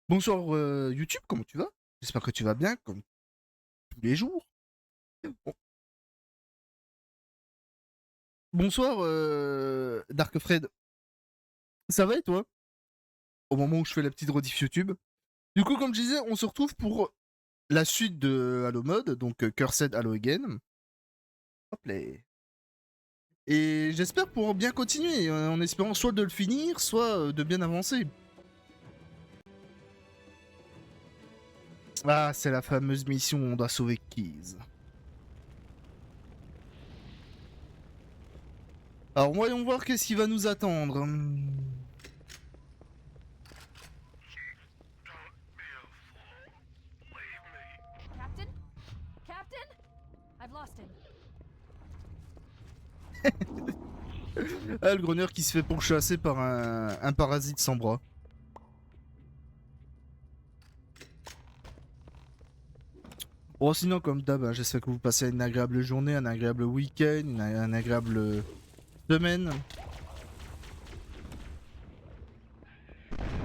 Bonsoir YouTube, comment tu vas? J'espère que tu vas bien, comme tous les jours. Bon- Bonsoir Dark Fred, ça va et toi? Au moment où je fais la petite rediff YouTube. Du coup, comme je disais, on se retrouve pour la suite de Halo Mode, donc Cursed Halo Again. Hop là. Et j'espère pouvoir bien continuer, en espérant soit de le finir, soit de bien avancer. Ah, c'est la fameuse mission où on doit sauver Keys. Alors voyons voir qu'est-ce qui va nous attendre. Captain? Captain? I've lost him. Ah, le grogneur qui se fait pourchasser par un parasite sans bras. Bon, sinon, comme d'hab, j'espère que vous passez une agréable journée, un agréable week-end, une agréable semaine.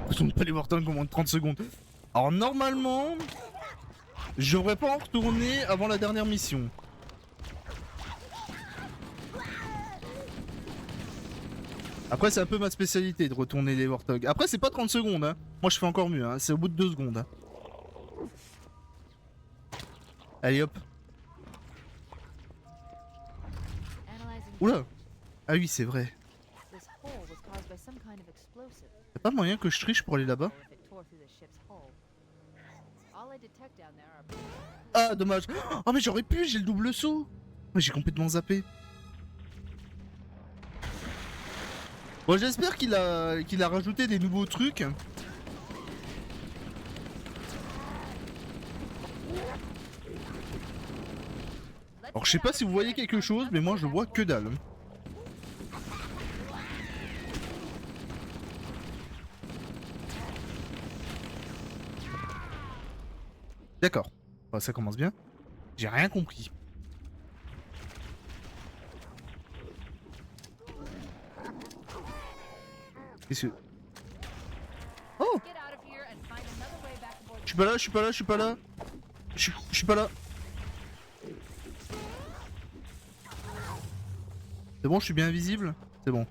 Je ne pas les voir tant qu'au moins de 30 secondes. Alors, normalement, je devrais pas en retourner avant la dernière mission. Après, c'est un peu ma spécialité de retourner les Warthogs. Après, c'est pas 30 secondes, hein. Moi, je fais encore mieux, hein. C'est au bout de 2 secondes. Hein. Allez, hop. Analyzing Oula. damage. Ah oui, c'est vrai. This hole was caused by some kind of explosive. Y'a pas moyen que je triche pour aller là-bas? Or if it tore through the ship's hull. All I detect down there are Ah, dommage. Oh, mais j'aurais pu, j'ai le double saut. Mais j'ai complètement zappé. Bon, j'espère qu'il a rajouté des nouveaux trucs. Alors je sais pas si vous voyez quelque chose, mais moi je vois que dalle. D'accord. Bah, ça commence bien. J'ai rien compris. Qu'est-ce que... Oh! Get out of here and find another way back aboard. Je suis pas là, je suis pas là, je suis pas là. Je suis pas là. C'est bon, je suis bien invisible? C'est bon.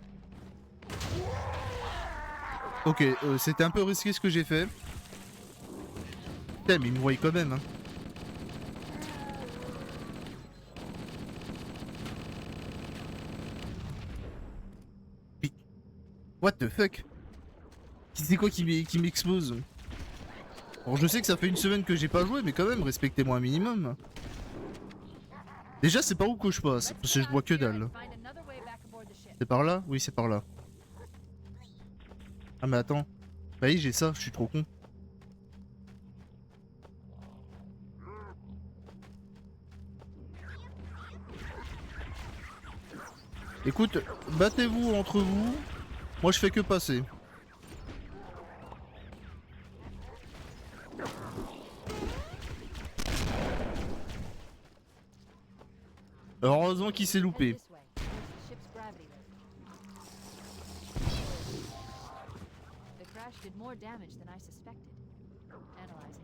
Ok, c'était un peu risqué ce que j'ai fait. Putain, mais il me voyait quand même. Hein. Mais... What the fuck? C'est quoi qui m'explose? Alors je sais que ça fait une semaine que j'ai pas joué, mais quand même, respectez-moi un minimum. Déjà, c'est par où que je passe? Let's Parce get que je out vois of que here dalle. and find another way back aboard the ship. C'est par là? Oui, c'est par là. Ah mais attends. Bah oui, j'ai ça, je suis trop con. Écoute, battez-vous entre vous. Moi, je fais que passer. Heureusement qu'il s'est Head loupé. this way, towards the ship's gravity lift. The crash did more damage than I suspected. Analyzing.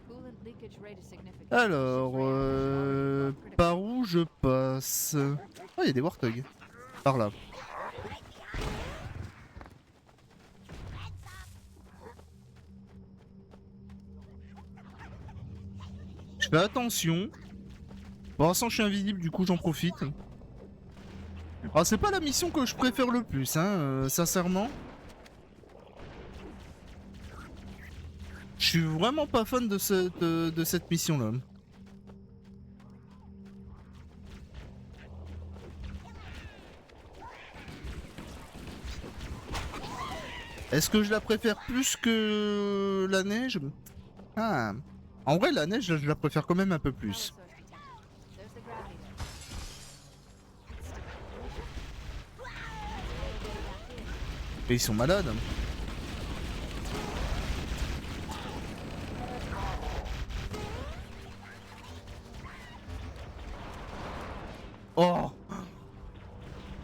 Coolant leakage rate is significant. The Alors, ship's reactors are already above critical. par où je passe? Oh, il y a des Warthogs. Par là. Je fais attention. Pour l'instant, je suis invisible, du coup, j'en profite. Alors, c'est pas la mission que je préfère le plus, hein, sincèrement. Je suis vraiment pas fan de cette mission-là. Est-ce que je la préfère plus que la neige? Ah. En vrai, la neige, je la préfère quand même un peu Power plus. source detected. There's the gravity lift. Et ils sont malades. Oh!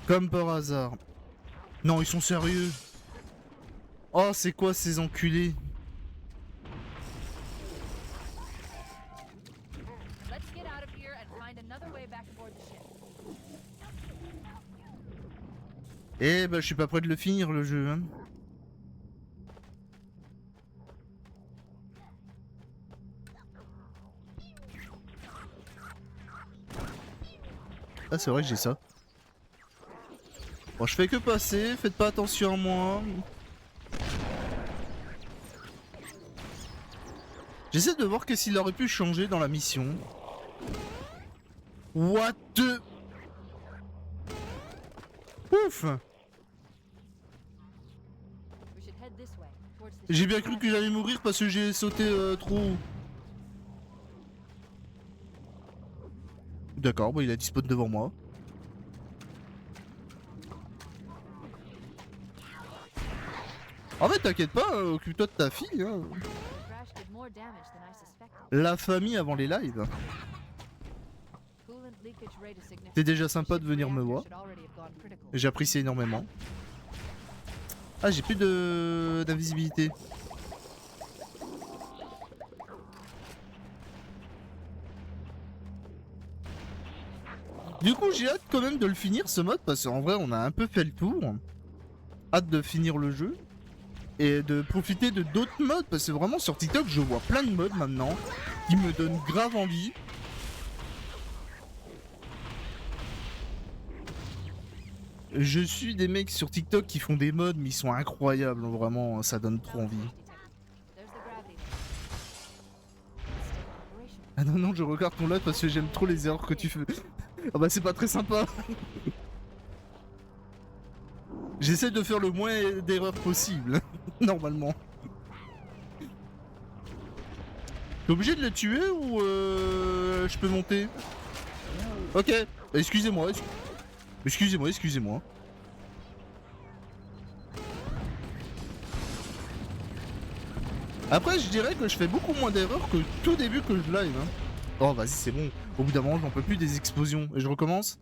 Comme par hasard. Non, ils sont sérieux. Oh, c'est quoi ces enculés? Let's get out of here and find another way back aboard the ship. Eh bah, je suis pas prêt de le finir le jeu. Hein. Ah, c'est vrai que j'ai ça. Bon, je fais que passer, faites pas attention à moi. J'essaie de voir qu'est-ce qu'il aurait pu changer dans la mission. What the... Ouf! We should head this way, towards the J'ai ship. bien cru que j'allais mourir parce que j'ai sauté trop haut. D'accord, bah il a disparu devant moi. En fait, t'inquiète pas, occupe-toi de ta fille. Hein. The crash did more damage than I suspected. La famille avant les lives. Coolant leakage rate is significant. C'est déjà sympa The de ship's venir me reactor voir. should already have gone critical. J'apprécie énormément. Ah, j'ai plus d'invisibilité. Du coup, j'ai hâte quand même de le finir ce mode parce qu'en vrai, on a un peu fait le tour. Hâte de finir le jeu et de profiter de d'autres modes parce que vraiment sur TikTok, je vois plein de modes maintenant qui me donnent grave envie. Je suis des mecs sur TikTok qui font des modes mais ils sont incroyables, vraiment, ça donne trop envie. There's the gravity line. It's still in operation. Ah non, non, je regarde ton live parce que j'aime trop les erreurs que tu fais. Ah bah c'est pas très sympa. J'essaie de faire le moins d'erreurs possible, normalement. T'es obligé de le tuer ou je peux monter? Ok, excusez-moi, excusez-moi. Après, je dirais que je fais beaucoup moins d'erreurs que tout début que je live. Hein. Oh, vas-y, c'est bon. Au bout d'un moment, j'en peux plus des explosions. Et je recommence.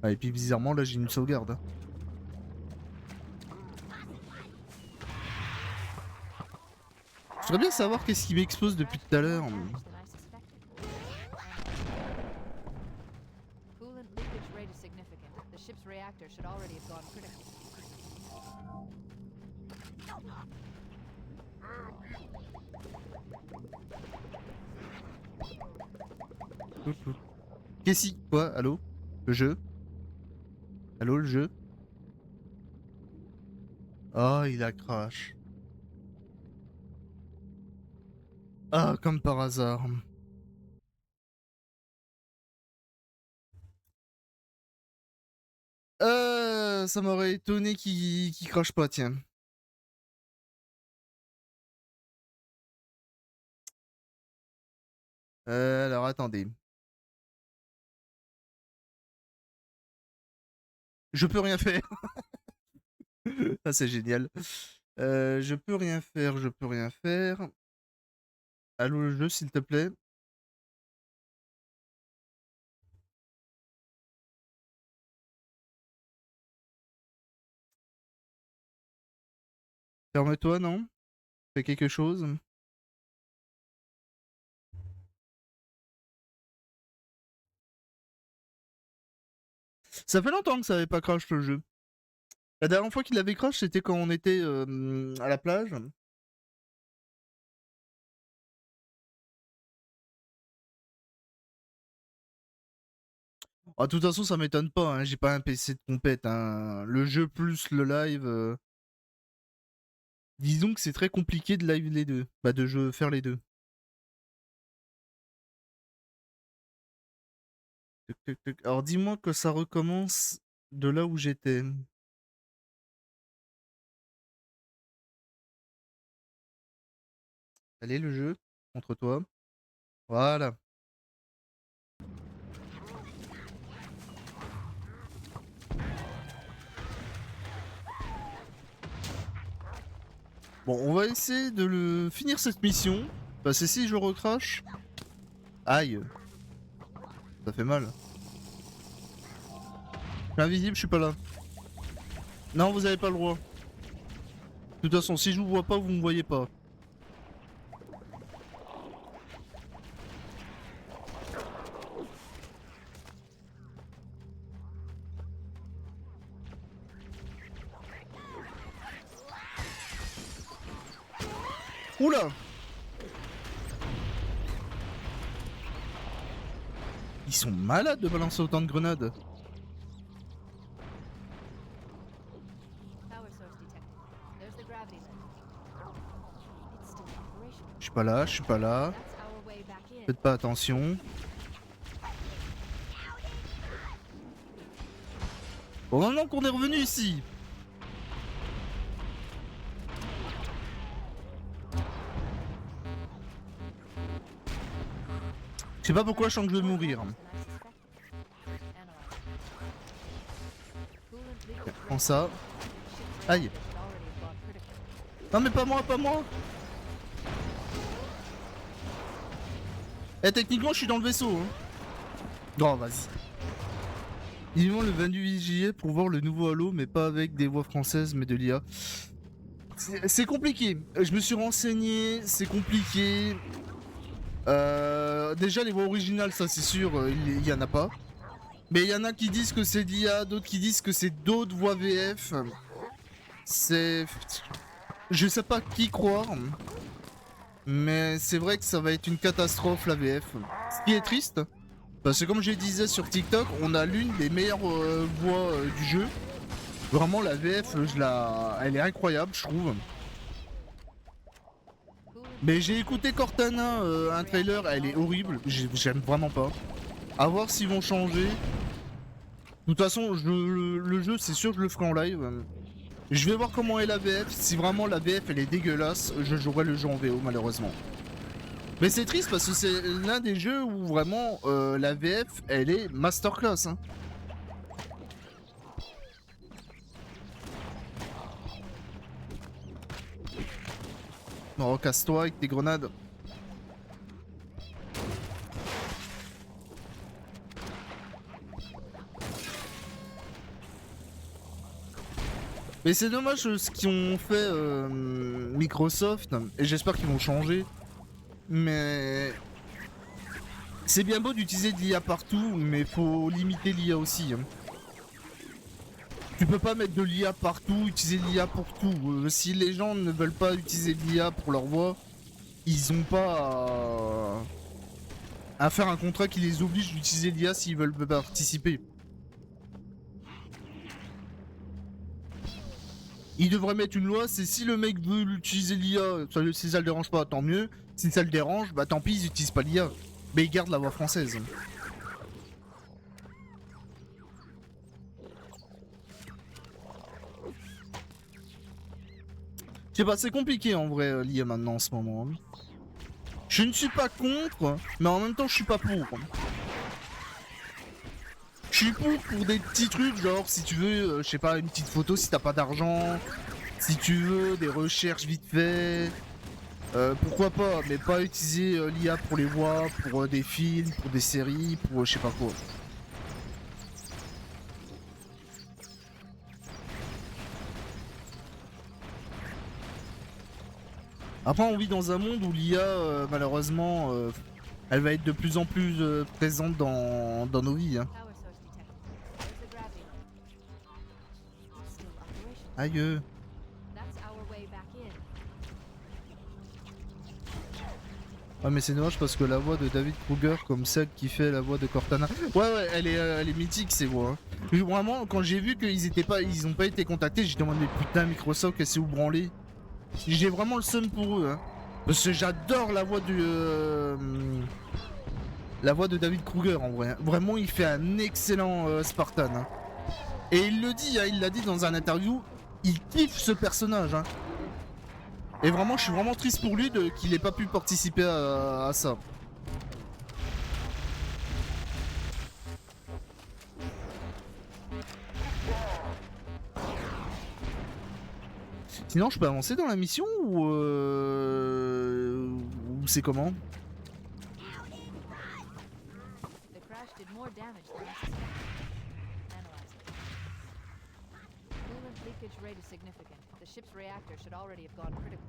Ah, et puis bizarrement, là, j'ai une sauvegarde. Je voudrais bien savoir qu'est-ce qui m'explose depuis tout à l'heure. Damage than I suspected. Coolant leakage rate is significant. The ship's reactor should already have gone critical. Qu'est-ce qui... Quoi? Allô? Le jeu? Allô, le jeu? Oh, il a crash. Ah, comme par hasard. Ça m'aurait étonné qu'il crache pas, tiens. Alors attendez. Je peux rien faire. Ah, c'est génial. Je peux rien faire, je peux rien faire. Allô, le jeu, s'il te plaît. Ferme-toi, non? Fais quelque chose. Ça fait longtemps que ça avait pas crash le jeu. La dernière fois qu'il avait crash, c'était quand on était à la plage. Ah, de toute façon, ça m'étonne pas, hein, j'ai pas un PC de compète. Hein. Le jeu plus le live. Disons que c'est très compliqué de live les deux. Bah, de faire les deux. Tuc, tuc, tuc. Alors, dis-moi que ça recommence de là où j'étais. Allez, le jeu, contre toi. Voilà. Bon, on va essayer de finir cette mission. Parce que si je recrache... Aïe. Ça fait mal. Je suis invisible, je suis pas là. Non, vous avez pas le droit. De toute façon, si je vous vois pas, vous me voyez pas. Oula! Ils sont malades de balancer autant de grenades. Power source detected. There's the gravity lift. It's still operational. Je suis pas là, je suis pas là. That's our way back in. Faites pas attention. Bon, maintenant qu'on est revenu ici. Je sais pas pourquoi je sens que je vais mourir. Prends ça. Aïe. Non mais pas moi, pas moi. Eh, techniquement, je suis dans le vaisseau. Hein. Non, vas-y. Vivement le 28 juillet pour voir le nouveau Halo, mais pas avec des voix françaises, mais de l'IA. C'est compliqué. Je me suis renseigné, c'est compliqué. Déjà, les voix originales, ça c'est sûr, il y en a pas. Mais il y en a qui disent que c'est de l'IA, d'autres qui disent que c'est d'autres voix VF. C'est... Je sais pas qui croire. Mais c'est vrai que ça va être une catastrophe la VF. Ce qui est triste, parce que comme je disais sur TikTok, on a l'une des meilleures voix du jeu. Vraiment la VF, elle est incroyable je trouve. Mais j'ai écouté Cortana, un trailer, elle est horrible, j'aime vraiment pas. A voir s'ils vont changer. De toute façon, le jeu c'est sûr que je le ferai en live. Je vais voir comment est la VF, si vraiment la VF elle est dégueulasse, je jouerai le jeu en VO malheureusement. Mais c'est triste parce que c'est l'un des jeux où vraiment la VF elle est masterclass. Hein. Non, casse-toi avec tes grenades. Mais c'est dommage ce qu'ils ont fait Microsoft, et j'espère qu'ils vont changer. Mais c'est bien beau d'utiliser de l'IA partout, mais faut limiter l'IA aussi. Hein. Tu peux pas mettre de l'IA partout, utiliser de l'IA pour tout. Si les gens ne veulent pas utiliser de l'IA pour leur voix, ils ont pas à faire un contrat qui les oblige d'utiliser l'IA s'ils veulent participer. Il devrait mettre une loi, c'est si le mec veut utiliser l'IA, si ça le dérange pas, tant mieux. Si ça le dérange, bah tant pis, ils utilisent pas l'IA. Mais ils gardent la voix française. Je sais pas, c'est compliqué en vrai l'IA maintenant en ce moment. Je ne suis pas contre, mais en même temps je suis pas pour. Je suis pour des petits trucs, genre si tu veux, je sais pas, une petite photo si t'as pas d'argent, si tu veux, des recherches vite fait, pourquoi pas, mais pas utiliser l'IA pour les voix, pour des films, pour des séries, pour je sais pas quoi. Après on vit dans un monde où l'IA, malheureusement, elle va être de plus en plus présente dans nos vies. Hein. Aïe. Ah mais c'est dommage parce que la voix de David Kruger comme celle qui fait la voix de Cortana. Ouais elle est mythique ces voix. Hein. Vraiment quand j'ai vu ils ont pas été contactés, j'ai demandé mais putain Microsoft qu'est-ce que vous branlez. J'ai vraiment le seum pour eux hein. Parce que j'adore la voix de David Kruger en vrai. Vraiment il fait un excellent Spartan. Hein. Et il le dit, hein, il l'a dit dans un interview, il kiffe ce personnage. Hein. Et vraiment, je suis vraiment triste pour lui qu'il ait pas pu participer à ça. Sinon, je peux avancer dans la mission ou c'est comment? leakage rate is significant. The ship's reactor should already have gone critical.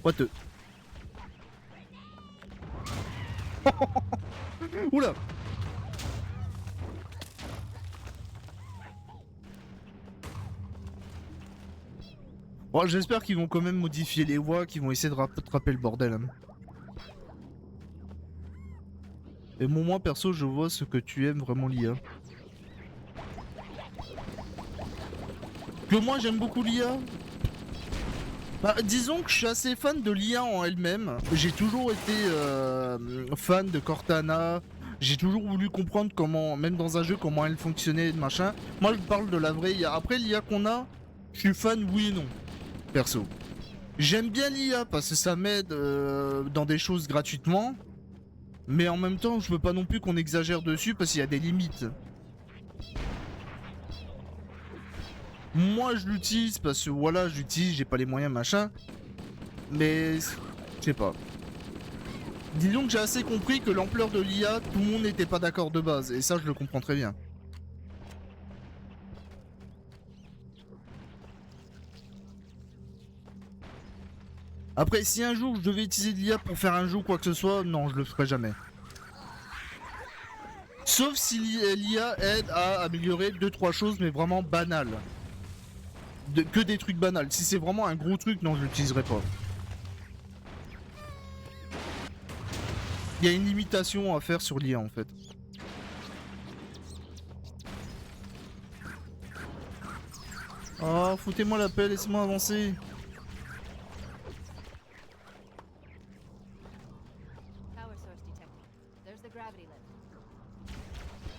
What the... Oula. Bon, j'espère qu'ils vont quand même modifier les voix, qu'ils vont essayer de rattraper le bordel. Hein. Et moi perso, je vois ce que tu aimes vraiment l'IA. Que moi j'aime beaucoup l'IA. Bah, disons que je suis assez fan de l'IA en elle-même. J'ai toujours été fan de Cortana. J'ai toujours voulu comprendre comment, même dans un jeu, comment elle fonctionnait, machin. Moi je parle de la vraie IA. Après l'IA qu'on a, je suis fan oui et non. Perso. J'aime bien l'IA parce que ça m'aide dans des choses gratuitement. Mais en même temps, je veux pas non plus qu'on exagère dessus parce qu'il y a des limites. Moi, je l'utilise parce que voilà, je l'utilise, j'ai pas les moyens, machin. Mais, je sais pas. Disons que j'ai assez compris que l'ampleur de l'IA, tout le monde n'était pas d'accord de base. Et ça, je le comprends très bien. Après, si un jour je devais utiliser de l'IA pour faire un jeu ou quoi que ce soit, non, je le ferai jamais. Sauf si l'IA aide à améliorer 2-3 choses, mais vraiment banales. Que des trucs banals. Si c'est vraiment un gros truc, non, je l'utiliserai pas. Il y a une limitation à faire sur l'IA en fait. Oh, foutez-moi la paix, laissez-moi avancer. Power source detected. There's the gravity lift.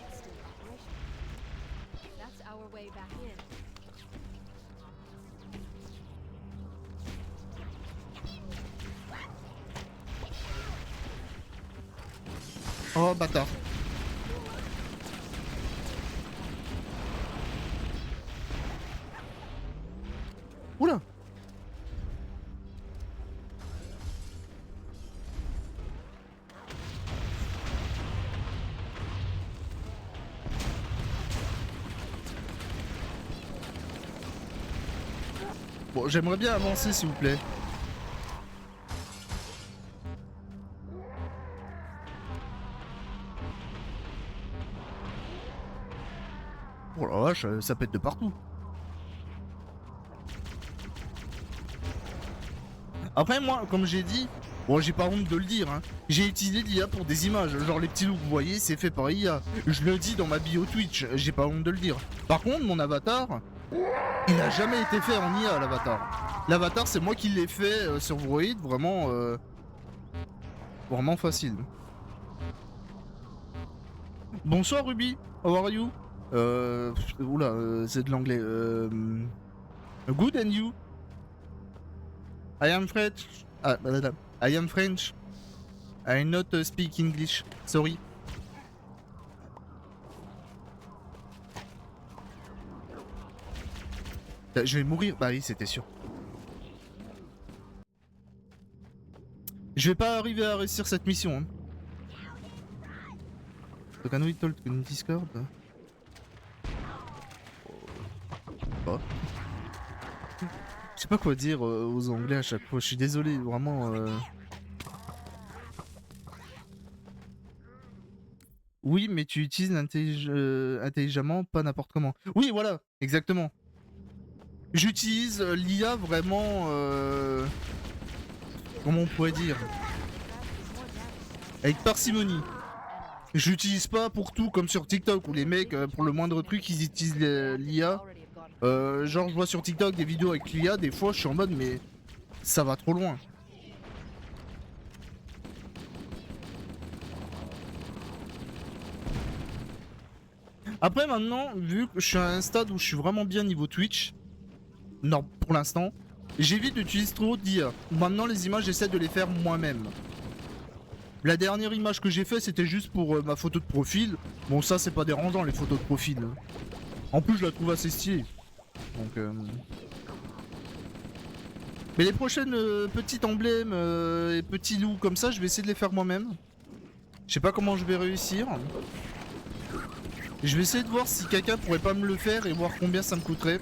It's still operational. That's our way back in. Oh, bâtard. Oula. Bon, j'aimerais bien avancer s'il vous plaît. Oh la vache, ça pète de partout. Après moi, comme j'ai dit, bon j'ai pas honte de le dire, hein, j'ai utilisé l'IA pour des images, genre les petits loups que vous voyez, c'est fait par IA. Je le dis dans ma bio Twitch, j'ai pas honte de le dire. Par contre, mon avatar, il n'a jamais été fait en IA, l'avatar. L'avatar, c'est moi qui l'ai fait sur Vroid, vraiment, vraiment facile. Bonsoir Ruby, how are you? Oula, c'est de l'anglais. Good and you? I am French. Ah, I am French. I not speak English. Sorry. Je vais mourir. Bah oui, c'était sûr. Je vais pas arriver à réussir cette mission. Hein. So can we talk in Discord? Oh. Je sais pas quoi dire aux anglais à chaque fois, je suis désolé, vraiment... Oui, mais tu utilises intelligemment, pas n'importe comment. Oui, voilà, exactement. J'utilise l'IA vraiment... Comment on pourrait dire? Avec parcimonie. J'utilise pas pour tout comme sur TikTok où les mecs, pour le moindre truc, ils utilisent l'IA. Genre je vois sur TikTok des vidéos avec l'IA, des fois je suis en mode mais ça va trop loin. Après maintenant, vu que je suis à un stade où je suis vraiment bien niveau Twitch, non pour l'instant, j'évite d'utiliser trop d'IA. Maintenant les images j'essaie de les faire moi-même. La dernière image que j'ai fait c'était juste pour ma photo de profil. Bon ça c'est pas dérangeant les photos de profil. En plus je la trouve assez stylée. Donc mais les prochaines petites emblèmes et petits loups comme ça, je vais essayer de les faire moi-même. Je sais pas comment je vais réussir. Je vais essayer de voir si quelqu'un pourrait pas me le faire et voir combien ça me coûterait.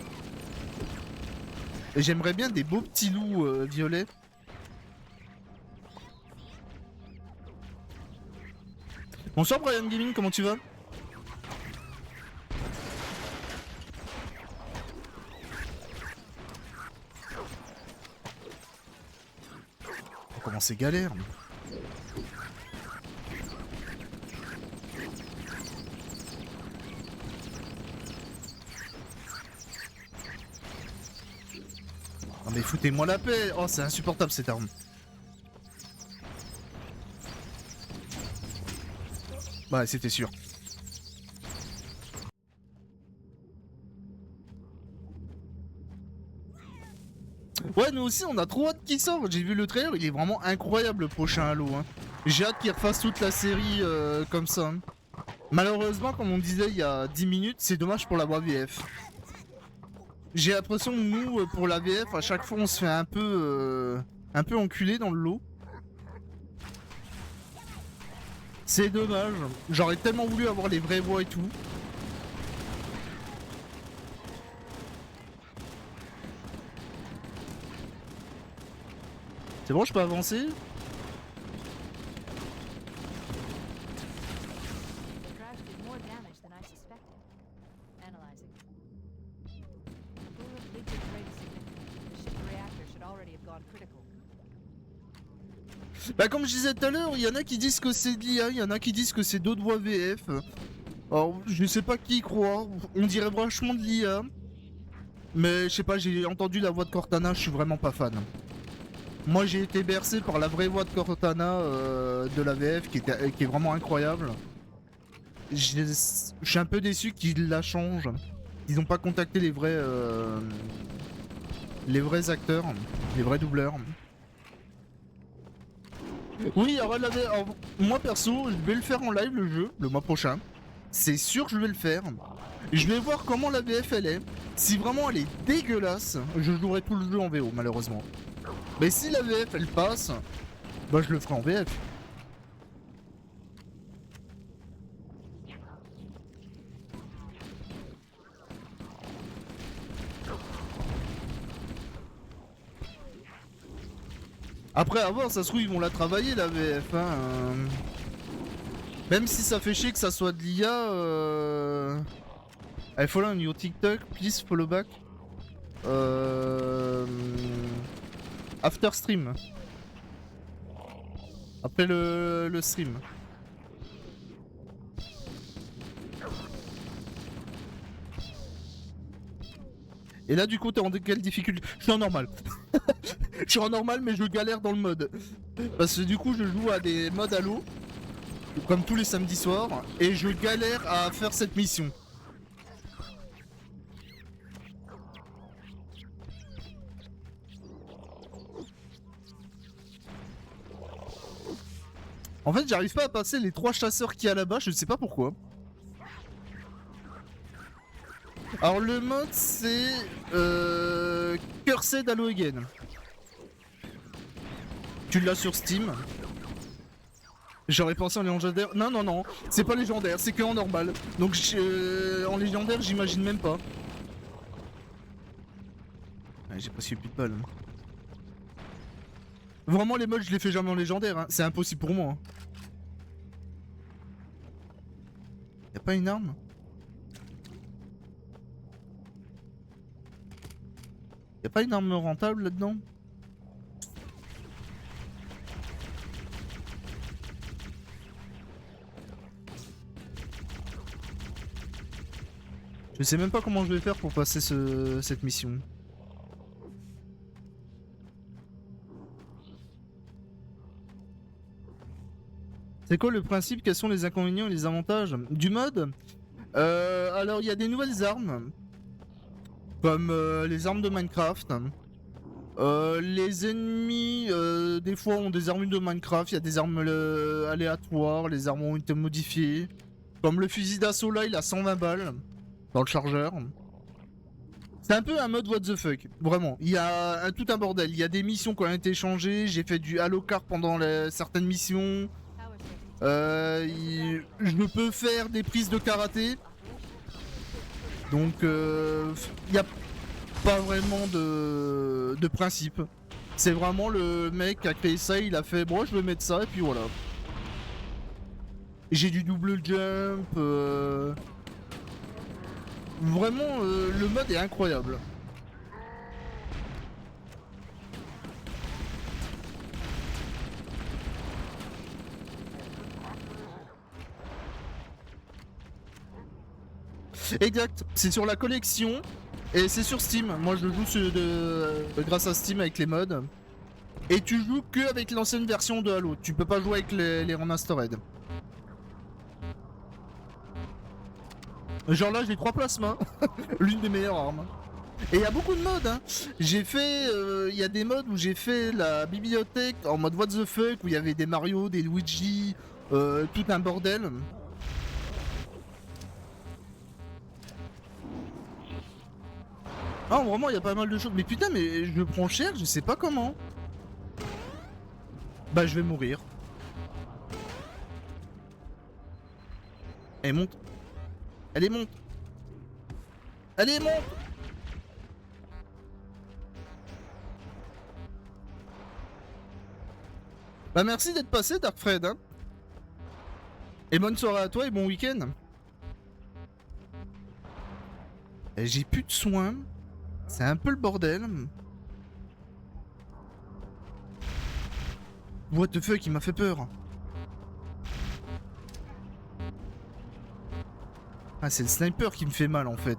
Et j'aimerais bien des beaux petits loups violets. Bonsoir Brian Gaming, comment tu vas? Oh, comment c'est galère. Non mais foutez-moi la paix. Oh c'est insupportable cette arme. Ouais c'était sûr. Ouais nous aussi on a trop hâte qu'il sorte. J'ai vu le trailer, il est vraiment incroyable le prochain Halo hein. J'ai hâte qu'il refasse toute la série comme ça hein. Malheureusement comme on disait il y a 10 minutes, c'est dommage pour la voix VF. J'ai l'impression que nous, pour la VF, à chaque fois on se fait un peu enculer dans le lot. C'est dommage. J'aurais tellement voulu avoir les vraies voix et tout. C'est bon, je peux avancer? The crash did more damage than I suspected. Analyzing. Fluid leakage rate is significant. The ship reactor should already have gone critical. Bah comme je disais tout à l'heure, il y en a qui disent que c'est de l'IA, il y en a qui disent que c'est d'autres voix VF. Alors je sais pas qui y croire, on dirait vachement de l'IA. Mais je sais pas, j'ai entendu la voix de Cortana, je suis vraiment pas fan. Moi j'ai été bercé par la vraie voix de Cortana de la VF qui est vraiment incroyable. Je suis un peu déçu qu'ils la changent. Ils ont pas contacté les vrais acteurs, les vrais doubleurs. Oui, alors, moi perso, je vais le faire en live le jeu, le mois prochain. C'est sûr que je vais le faire. Je vais voir comment la VF elle est. Si vraiment elle est dégueulasse, je jouerai tout le jeu en VO malheureusement. Mais si la VF elle passe, bah je le ferai en VF. Après à voir, ça se trouve ils vont la travailler la VF hein. Même si ça fait chier que ça soit de l'IA I follow on your TikTok, please follow back. After stream. Après le stream. Et là du coup t'es en quelle difficulté? Je suis en normal. Je suis en normal mais je galère dans le mode. Parce que du coup je joue à des modes Halo. Comme tous les samedis soirs. Et je galère à faire cette mission. En fait j'arrive pas à passer les 3 chasseurs qu'il y a là-bas, je sais pas pourquoi. Alors le mode c'est Cursed Halo Again. Tu l'as sur Steam. J'aurais pensé en légendaire. Non non non, c'est pas légendaire, c'est que en normal. Donc en légendaire j'imagine même pas. Ouais, j'ai presque plus de balles. Vraiment les modes je les fais jamais en légendaire, hein. C'est impossible pour moi. Hein. Y'a pas une arme? Y'a pas une arme rentable là-dedans? Je sais même pas comment je vais faire pour passer cette mission. C'est quoi le principe? Quels sont les inconvénients et les avantages du mode? Alors il y a des nouvelles armes. Comme les armes de Minecraft. Les ennemis des fois ont des armes de Minecraft. Il y a des armes aléatoires. Les armes ont été modifiées. Comme le fusil d'assaut là il a 120 balles. Dans le chargeur. C'est un peu un mode what the fuck, vraiment. Il y a tout un bordel. Il y a des missions qui ont été changées. J'ai fait du Halo Car pendant certaines missions. Power safety Je peux faire des prises de karaté. Donc, il n'y a pas vraiment de principe. C'est vraiment le mec qui a créé ça, il a fait bon, je vais mettre ça et puis voilà. J'ai du double jump. Vraiment, le mode est incroyable. Exact, c'est sur la collection et c'est sur Steam. Moi je joue grâce à Steam avec les mods. Et tu joues que avec l'ancienne version de Halo. Tu peux pas jouer avec les remastered. Genre là j'ai 3 plasmas. L'une des meilleures armes. Et il y a beaucoup de modes hein. J'ai fait... Il y a des modes où j'ai fait la bibliothèque en mode what the fuck. Où il y avait des Mario, des Luigi, tout un bordel. Ah vraiment il y a pas mal de choses. Mais putain mais je le prends cher, je sais pas comment. Bah je vais mourir. Elle monte. Allez monte. Allez monte. Bah merci d'être passé Darkfred hein. Et bonne soirée à toi et bon week-end. J'ai plus de soins. C'est un peu le bordel. What the fuck, il m'a fait peur. Ah, c'est le sniper qui me fait mal en fait.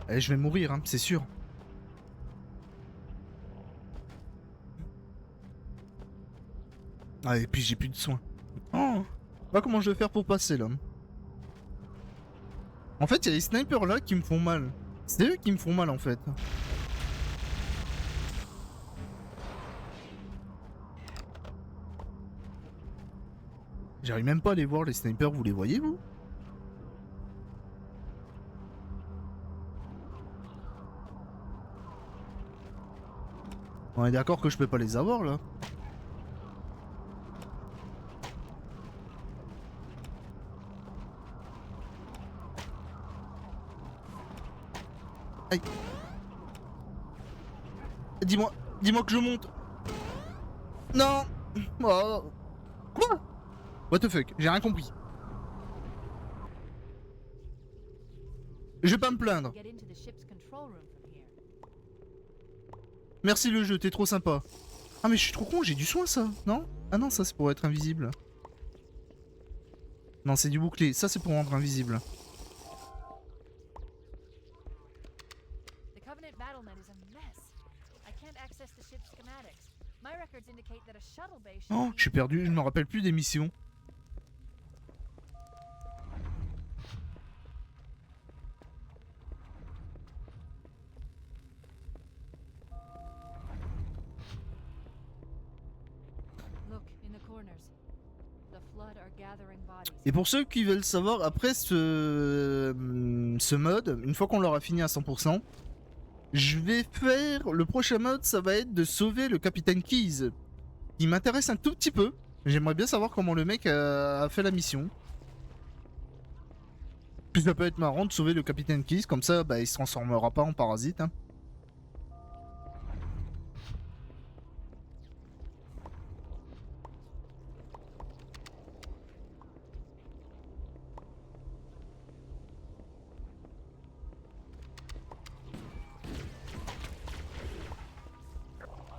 Eh, je vais mourir, hein, c'est sûr. Ah, et puis j'ai plus de soins. Oh, pas comment je vais faire pour passer là. En fait, il y a les snipers là qui me font mal. C'est eux qui me font mal en fait. J'arrive même pas à les voir les snipers, vous les voyez vous? On est d'accord que je peux pas les avoir là. Aïe. Dis-moi que je monte. Non. Oh. Quoi? What the fuck? J'ai rien compris. Je vais pas me plaindre. Get into the ship's control room from here. Merci le jeu, t'es trop sympa. Ah mais je suis trop con, j'ai du soin ça, non? Ah non, ça c'est pour être invisible. Non, c'est du bouclier, ça c'est pour rendre invisible. The Covenant BattleNet is a mess. I can't access the ship's schematics. My records indicate that a shuttle bay should Oh, be- je suis perdu, je me rappelle plus des missions. Look in the corners. The flood are gathering bodies. Et pour ceux qui veulent savoir, après ce mode, une fois qu'on l'aura fini à 100%, je vais faire... Le prochain mode, ça va être de sauver le Capitaine Keyes. Il m'intéresse un tout petit peu. J'aimerais bien savoir comment le mec a fait la mission. Puis ça peut être marrant de sauver le Capitaine Keyes, comme ça bah, il se transformera pas en parasite. Hein.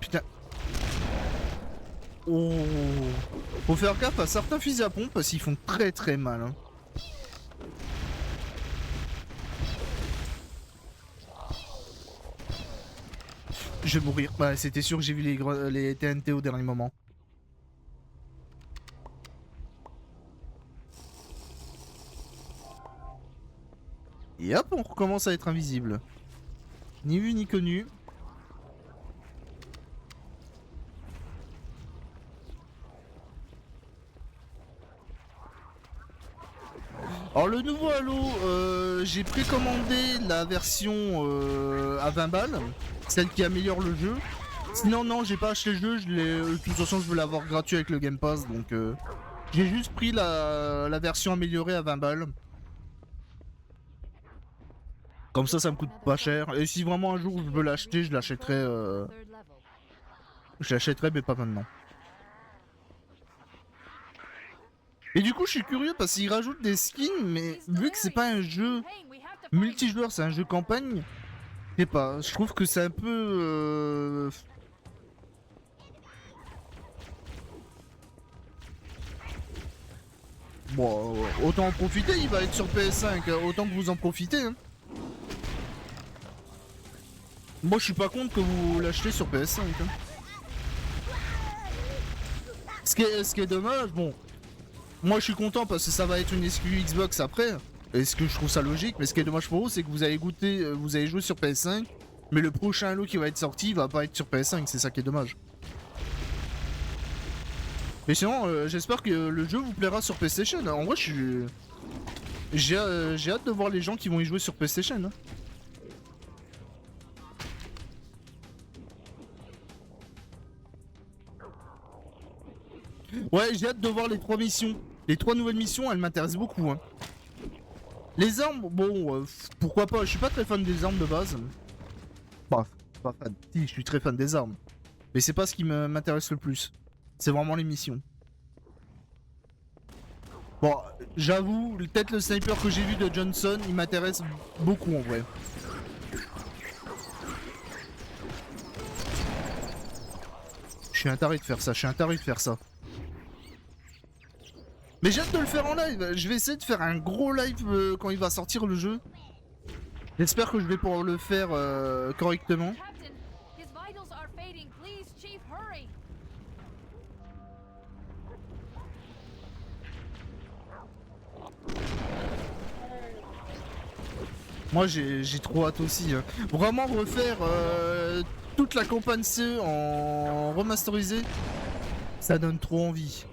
Putain. Oh. Faut faire gaffe à certains fusils à pompe parce qu'ils font très très mal. Hein. Je vais mourir. Bah, c'était sûr que j'ai vu les TNT au dernier moment. Et hop, on recommence à être invisible. Ni vu ni connu. Alors le nouveau Halo, j'ai précommandé la version à 20 balles. celle qui améliore le jeu. Sinon, non, j'ai pas acheté le jeu, de toute façon, je veux l'avoir gratuit avec le Game Pass, donc j'ai juste pris la version améliorée à 20 balles. Comme ça me coûte pas cher. Et si vraiment un jour je veux l'acheter, je l'achèterai, mais pas maintenant. Et du coup, je suis curieux parce qu'ils rajoutent des skins, mais vu que c'est pas un jeu multijoueur, c'est un jeu campagne, je sais pas, je trouve que c'est un peu... Bon, autant en profiter, il va être sur PS5, autant que vous en profitez. Hein. Moi, je suis pas contre que vous l'achetez sur PS5. Hein. Ce qui est dommage, bon, moi je suis content parce que ça va être une exclu Xbox après. Et ce que je trouve ça logique, mais ce qui est dommage pour vous, c'est que vous allez goûter, vous allez jouer sur PS5, mais le prochain Halo qui va être sorti va pas être sur PS5, c'est ça qui est dommage. Mais sinon, j'espère que le jeu vous plaira sur PlayStation. En vrai, j'ai hâte de voir les gens qui vont y jouer sur PlayStation. Hein. Ouais, j'ai hâte de voir les 3 missions. Les 3 nouvelles missions, elles m'intéressent beaucoup. Hein. Les armes, bon, pourquoi pas. Je suis pas très fan des armes de base. Bah, pas fan. Si, je suis très fan des armes. Mais c'est pas ce qui m'intéresse le plus. C'est vraiment les missions. Bon, j'avoue, peut-être le sniper que j'ai vu de Johnson, il m'intéresse beaucoup en vrai. Je suis un taré de faire ça, je suis un taré de faire ça. Mais j'ai hâte de le faire en live. Je vais essayer de faire un gros live quand il va sortir le jeu. J'espère que je vais pouvoir le faire correctement. Captain, his vitals are fading. Please, Chief, hurry. Moi j'ai trop hâte aussi. Hein. Vraiment refaire toute la campagne CE en remasterisé, ça donne trop envie.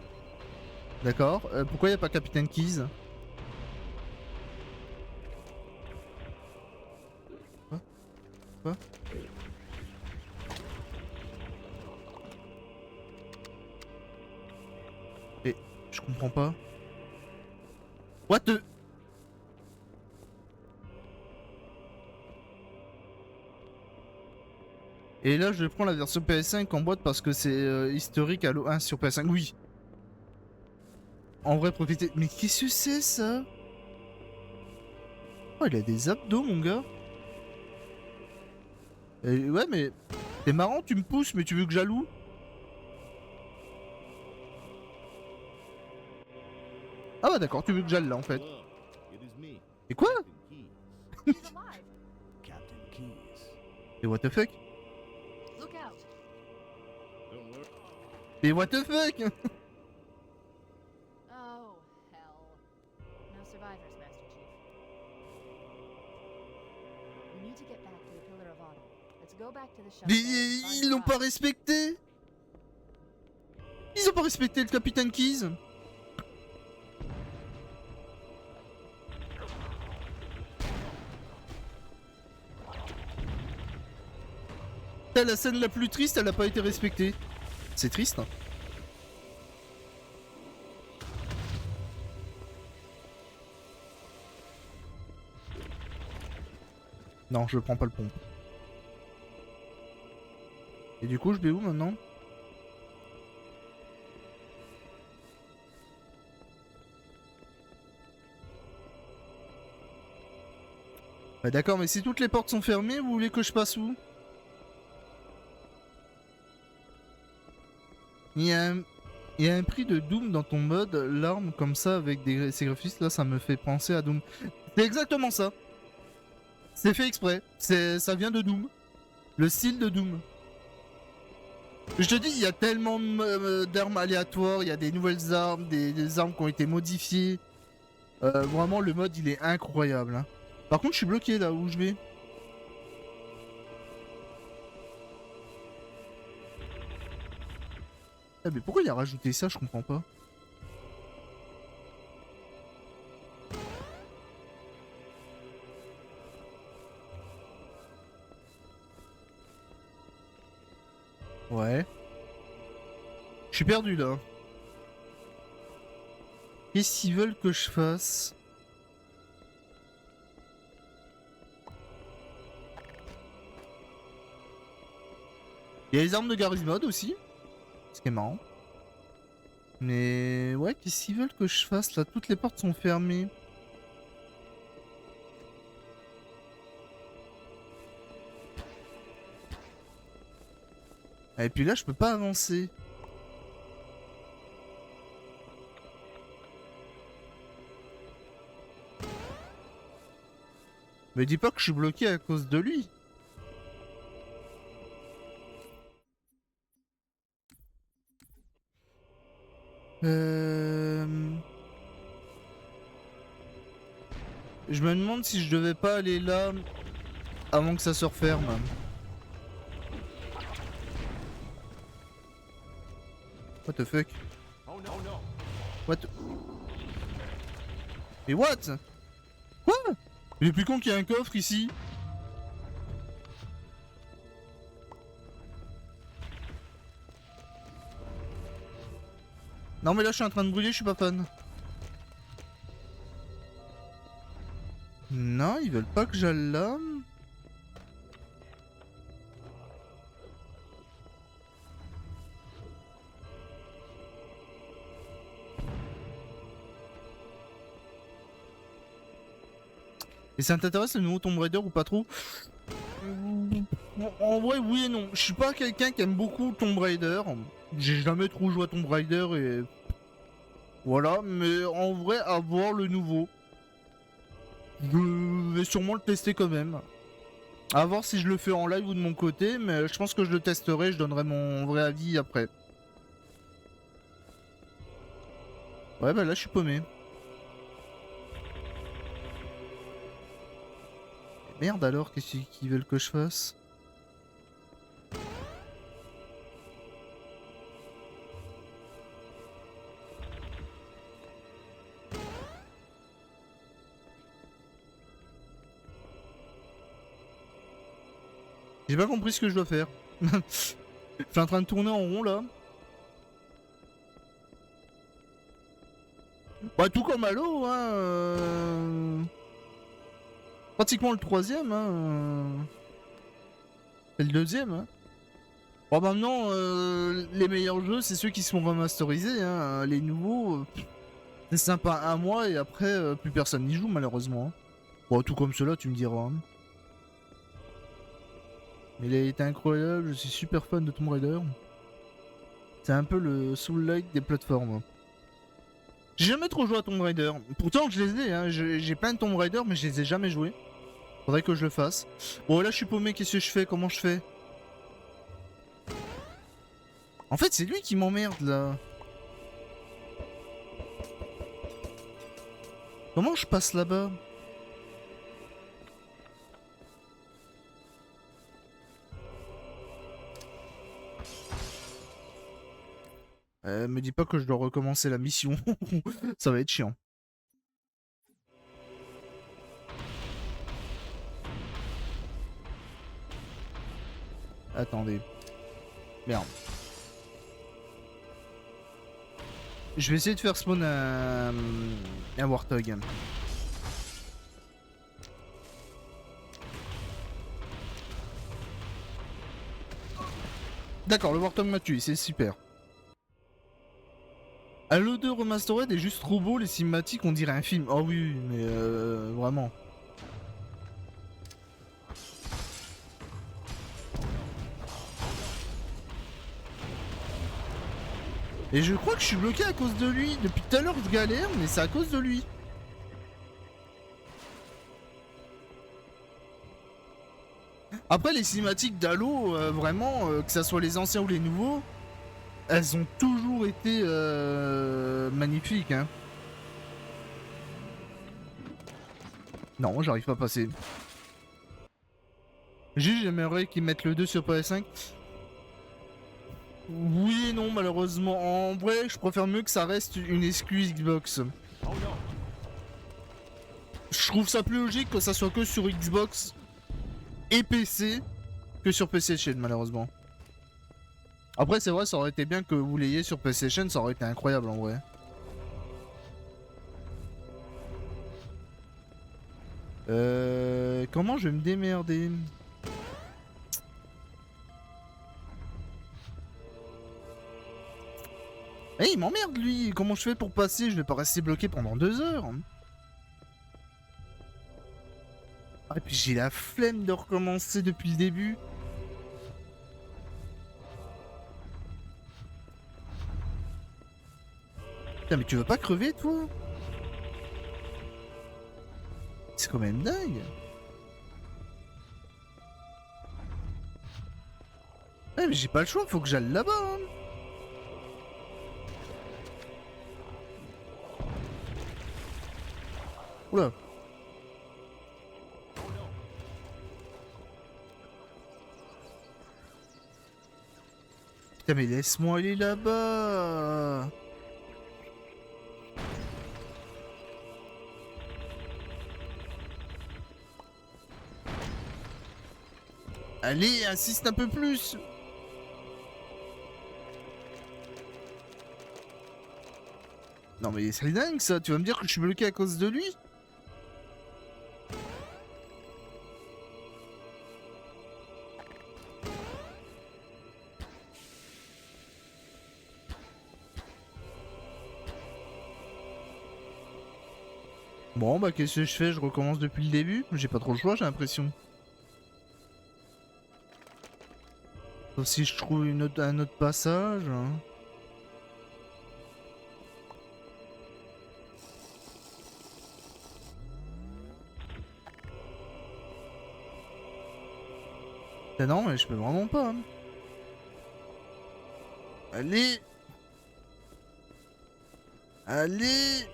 D'accord. Pourquoi y a pas Captain Keys? Quoi? Et je comprends pas. What the... Et là je prends la version PS5 en boîte parce que c'est historique Halo 1 sur PS5. Oui. En vrai profitez. Mais qu'est-ce que c'est ça? Oh il a des abdos mon gars. Et ouais mais... C'est marrant tu me pousses mais tu veux que j'alloue? Ah bah d'accord tu veux que j'aille là en fait. Et quoi? He's alive. Captain Keys. Et what the fuck? Look out. Mais what the fuck? Oh, hell. No survivors, Master Chief. We need to get back to the Pillar of Autumn. Let's go back to the shuttle. Mais bay and find ils l'ont the pas box. respecté. Ils ont pas respecté le Capitaine Keys. Putain, la scène la plus triste, elle a pas été respectée. C'est triste. Hein. Non, je prends pas le pont. Et du coup, je vais où maintenant? Bah d'accord, mais si toutes les portes sont fermées, vous voulez que je passe où? Il y a un prix de Doom dans ton mode, l'arme comme ça avec ces graphismes là, ça me fait penser à Doom. C'est exactement ça. C'est fait exprès. Ça vient de Doom. Le style de Doom. Je te dis, il y a tellement d'armes aléatoires, il y a des nouvelles armes, des armes qui ont été modifiées. Vraiment, le mode, il est incroyable. Hein. Par contre, je suis bloqué là où je vais. Eh, mais pourquoi il a rajouté ça? Je comprends pas. Je suis perdu là. Qu'est-ce qu'ils veulent que je fasse? Il y a les armes de Garry's Mod aussi. Ce qui est marrant. Mais ouais, qu'est-ce qu'ils veulent que je fasse là? Toutes les portes sont fermées. Et puis là, je peux pas avancer. Me dis pas que je suis bloqué à cause de lui. Je me demande si je devais pas aller là avant que ça se referme. What the fuck? What? Mais what? Quoi? Il est plus con qu'il y a un coffre ici. Non mais là je suis en train de brûler, je suis pas fan. Non, ils veulent pas que j'aille là. Et ça t'intéresse le nouveau Tomb Raider ou pas trop? En vrai, oui et non. Je suis pas quelqu'un qui aime beaucoup Tomb Raider. J'ai jamais trop joué à Tomb Raider et... Voilà, mais en vrai, à voir le nouveau. Je vais sûrement le tester quand même. À voir si je le fais en live ou de mon côté, mais je pense que je le testerai, je donnerai mon vrai avis après. Ouais, bah là, je suis paumé. Merde alors, qu'est-ce qu'ils veulent que je fasse? J'ai pas compris ce que je dois faire. Je suis en train de tourner en rond là. Bah tout comme Halo, hein. Pratiquement le troisième, hein. C'est le deuxième, hein. Bon maintenant, les meilleurs jeux, c'est ceux qui sont remasterisés, hein. Les nouveaux, c'est sympa un mois et après, plus personne n'y joue malheureusement. Hein. Bon, tout comme cela, tu me diras. Hein. Mais il a été incroyable, je suis super fan de Tomb Raider. C'est un peu le Soul-like des plateformes. J'ai jamais trop joué à Tomb Raider. Pourtant, je les ai, hein. J'ai plein de Tomb Raider, mais je les ai jamais joués. Faudrait que je le fasse. Bon, là, je suis paumé. Qu'est-ce que je fais? Comment je fais? En fait, c'est lui qui m'emmerde, là. Comment je passe là-bas? Me dis pas que je dois recommencer la mission. Ça va être chiant. Attendez. Merde. Je vais essayer de faire spawn un Warthog. D'accord, le Warthog m'a tué, c'est super. Halo 2 Remastered est juste trop beau, les cinématiques on dirait un film. Oh oui, mais vraiment. Et je crois que je suis bloqué à cause de lui. Depuis tout à l'heure je galère, mais c'est à cause de lui. Après les cinématiques d'Halo, vraiment, que ça soit les anciens ou les nouveaux, elles ont toujours été magnifiques. Hein. Non, j'arrive pas à passer. Juste j'aimerais qu'ils mettent le 2 sur PS5. Oui et non, malheureusement. En vrai, je préfère mieux que ça reste une exclue Xbox. Je trouve ça plus logique que ça soit que sur Xbox et PC que sur PC Chain, malheureusement. Après, c'est vrai, ça aurait été bien que vous l'ayez sur PlayStation, ça aurait été incroyable en vrai. Comment je vais me démerder? Eh, il m'emmerde lui! Comment je fais pour passer? Je vais pas rester bloqué pendant 2 heures. Ah, et puis j'ai la flemme de recommencer depuis le début. Putain, mais tu veux pas crever, toi? C'est quand même dingue. Ouais, mais j'ai pas le choix, faut que j'aille là-bas. Hein. Oula. Putain, mais laisse-moi aller là-bas. Allez, insiste un peu plus. Non mais c'est dingue ça, tu vas me dire que je suis bloqué à cause de lui? Bon bah qu'est-ce que je fais? Je recommence depuis le début? J'ai pas trop le choix, j'ai l'impression. Sauf si je trouve un autre passage. Hein. Ah non mais je peux vraiment pas. Hein. Allez. Allez.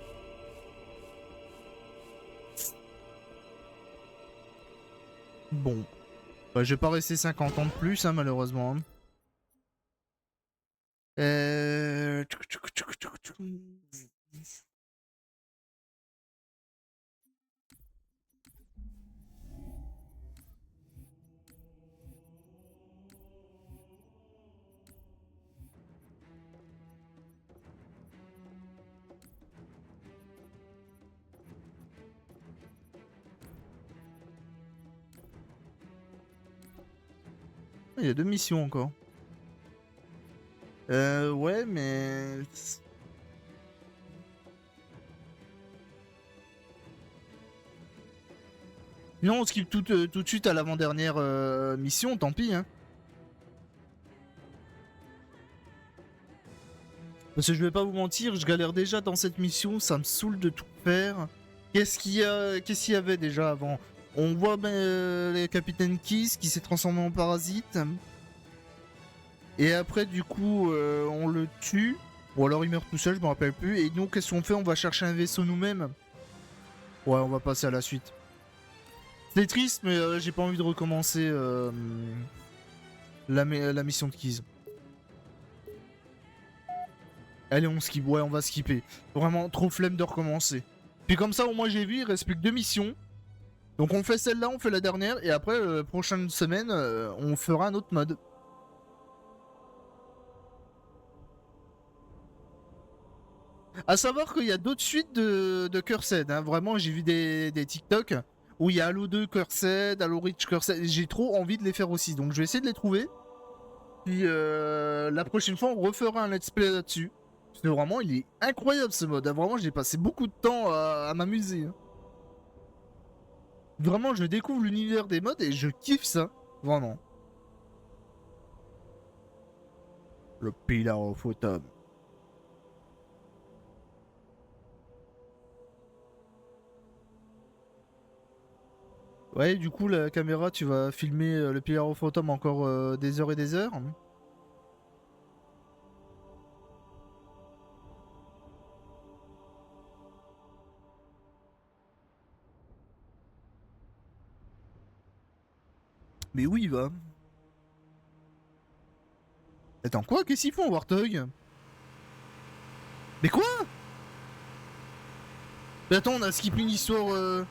Bon. Bah, je vais pas rester 50 ans de plus, hein, malheureusement. Il y a 2 missions encore. Ouais, mais... Non, on skip tout de suite à l'avant-dernière mission, tant pis. Hein. Parce que je vais pas vous mentir, je galère déjà dans cette mission, ça me saoule de tout faire. Qu'est-ce qu'il y avait déjà avant? On voit le capitaine Kiss qui s'est transformé en parasite. Et après, du coup, on le tue. Ou alors il meurt tout seul, je me rappelle plus. Et donc, qu'est-ce qu'on fait? On va chercher un vaisseau nous-mêmes. Ouais, on va passer à la suite. C'est triste, mais j'ai pas envie de recommencer la mission de Kiss. Allez, on skip. Ouais, on va skipper. Vraiment, trop flemme de recommencer. Puis comme ça, au moins j'ai vu, il reste plus que 2 missions. Donc on fait celle-là, on fait la dernière. Et après, prochaine semaine, on fera un autre mode. A savoir qu'il y a d'autres suites de Cursed. Hein. Vraiment, j'ai vu des TikTok où il y a Halo 2 Cursed, Halo Reach Cursed. J'ai trop envie de les faire aussi. Donc je vais essayer de les trouver. Puis la prochaine fois, on refera un let's play là-dessus. Parce que vraiment, il est incroyable ce mode. Hein. Vraiment, j'ai passé beaucoup de temps à m'amuser. Hein. Vraiment, je découvre l'univers des modes et je kiffe ça. Vraiment. Le Pillar of Autumn. Ouais, du coup, la caméra, tu vas filmer le Pillar of Autumn encore des heures et des heures. Mais oui, il va. Attends, quoi? Qu'est-ce qu'ils font, Warthog? Mais quoi? Mais attends, on a skippé une histoire...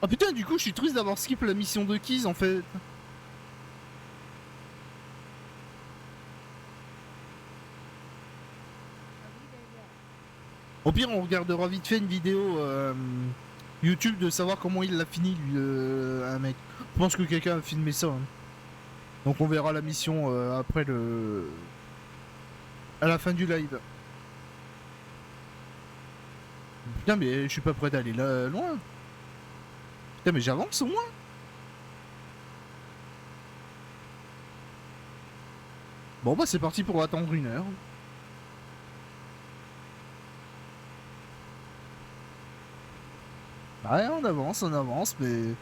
Ah putain, du coup, je suis triste d'avoir skip la mission de Keys, en fait. Au pire, on regardera vite fait une vidéo YouTube de savoir comment il l'a fini, lui, un mec. Je pense que quelqu'un a filmé ça. Hein. Donc on verra la mission après le... à la fin du live. Putain, mais je suis pas prêt d'aller là loin. Putain, mais j'avance au moins. Bon bah c'est parti pour attendre 1 heure. Ouais, on avance, mais...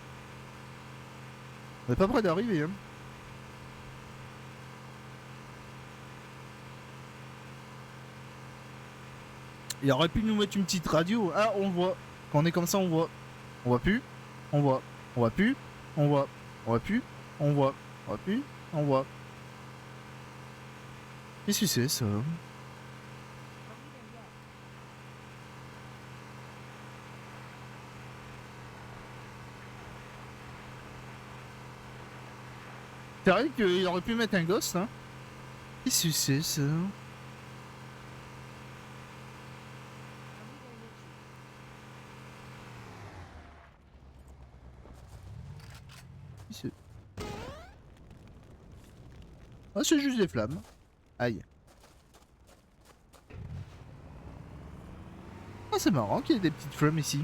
On n'est pas près d'arriver, hein. Il aurait pu nous mettre une petite radio. Ah, on voit. Quand on est comme ça, on voit. On voit plus. On voit. On voit plus. On voit. On voit plus. On voit. On voit plus. On voit. Qu'est-ce que c'est, ça? C'est vrai qu'il aurait pu mettre un ghost, hein. Qu'est-ce que c'est, ça? Ah, c'est juste des flammes. Aïe. Ah, c'est marrant qu'il y ait des petites flammes ici.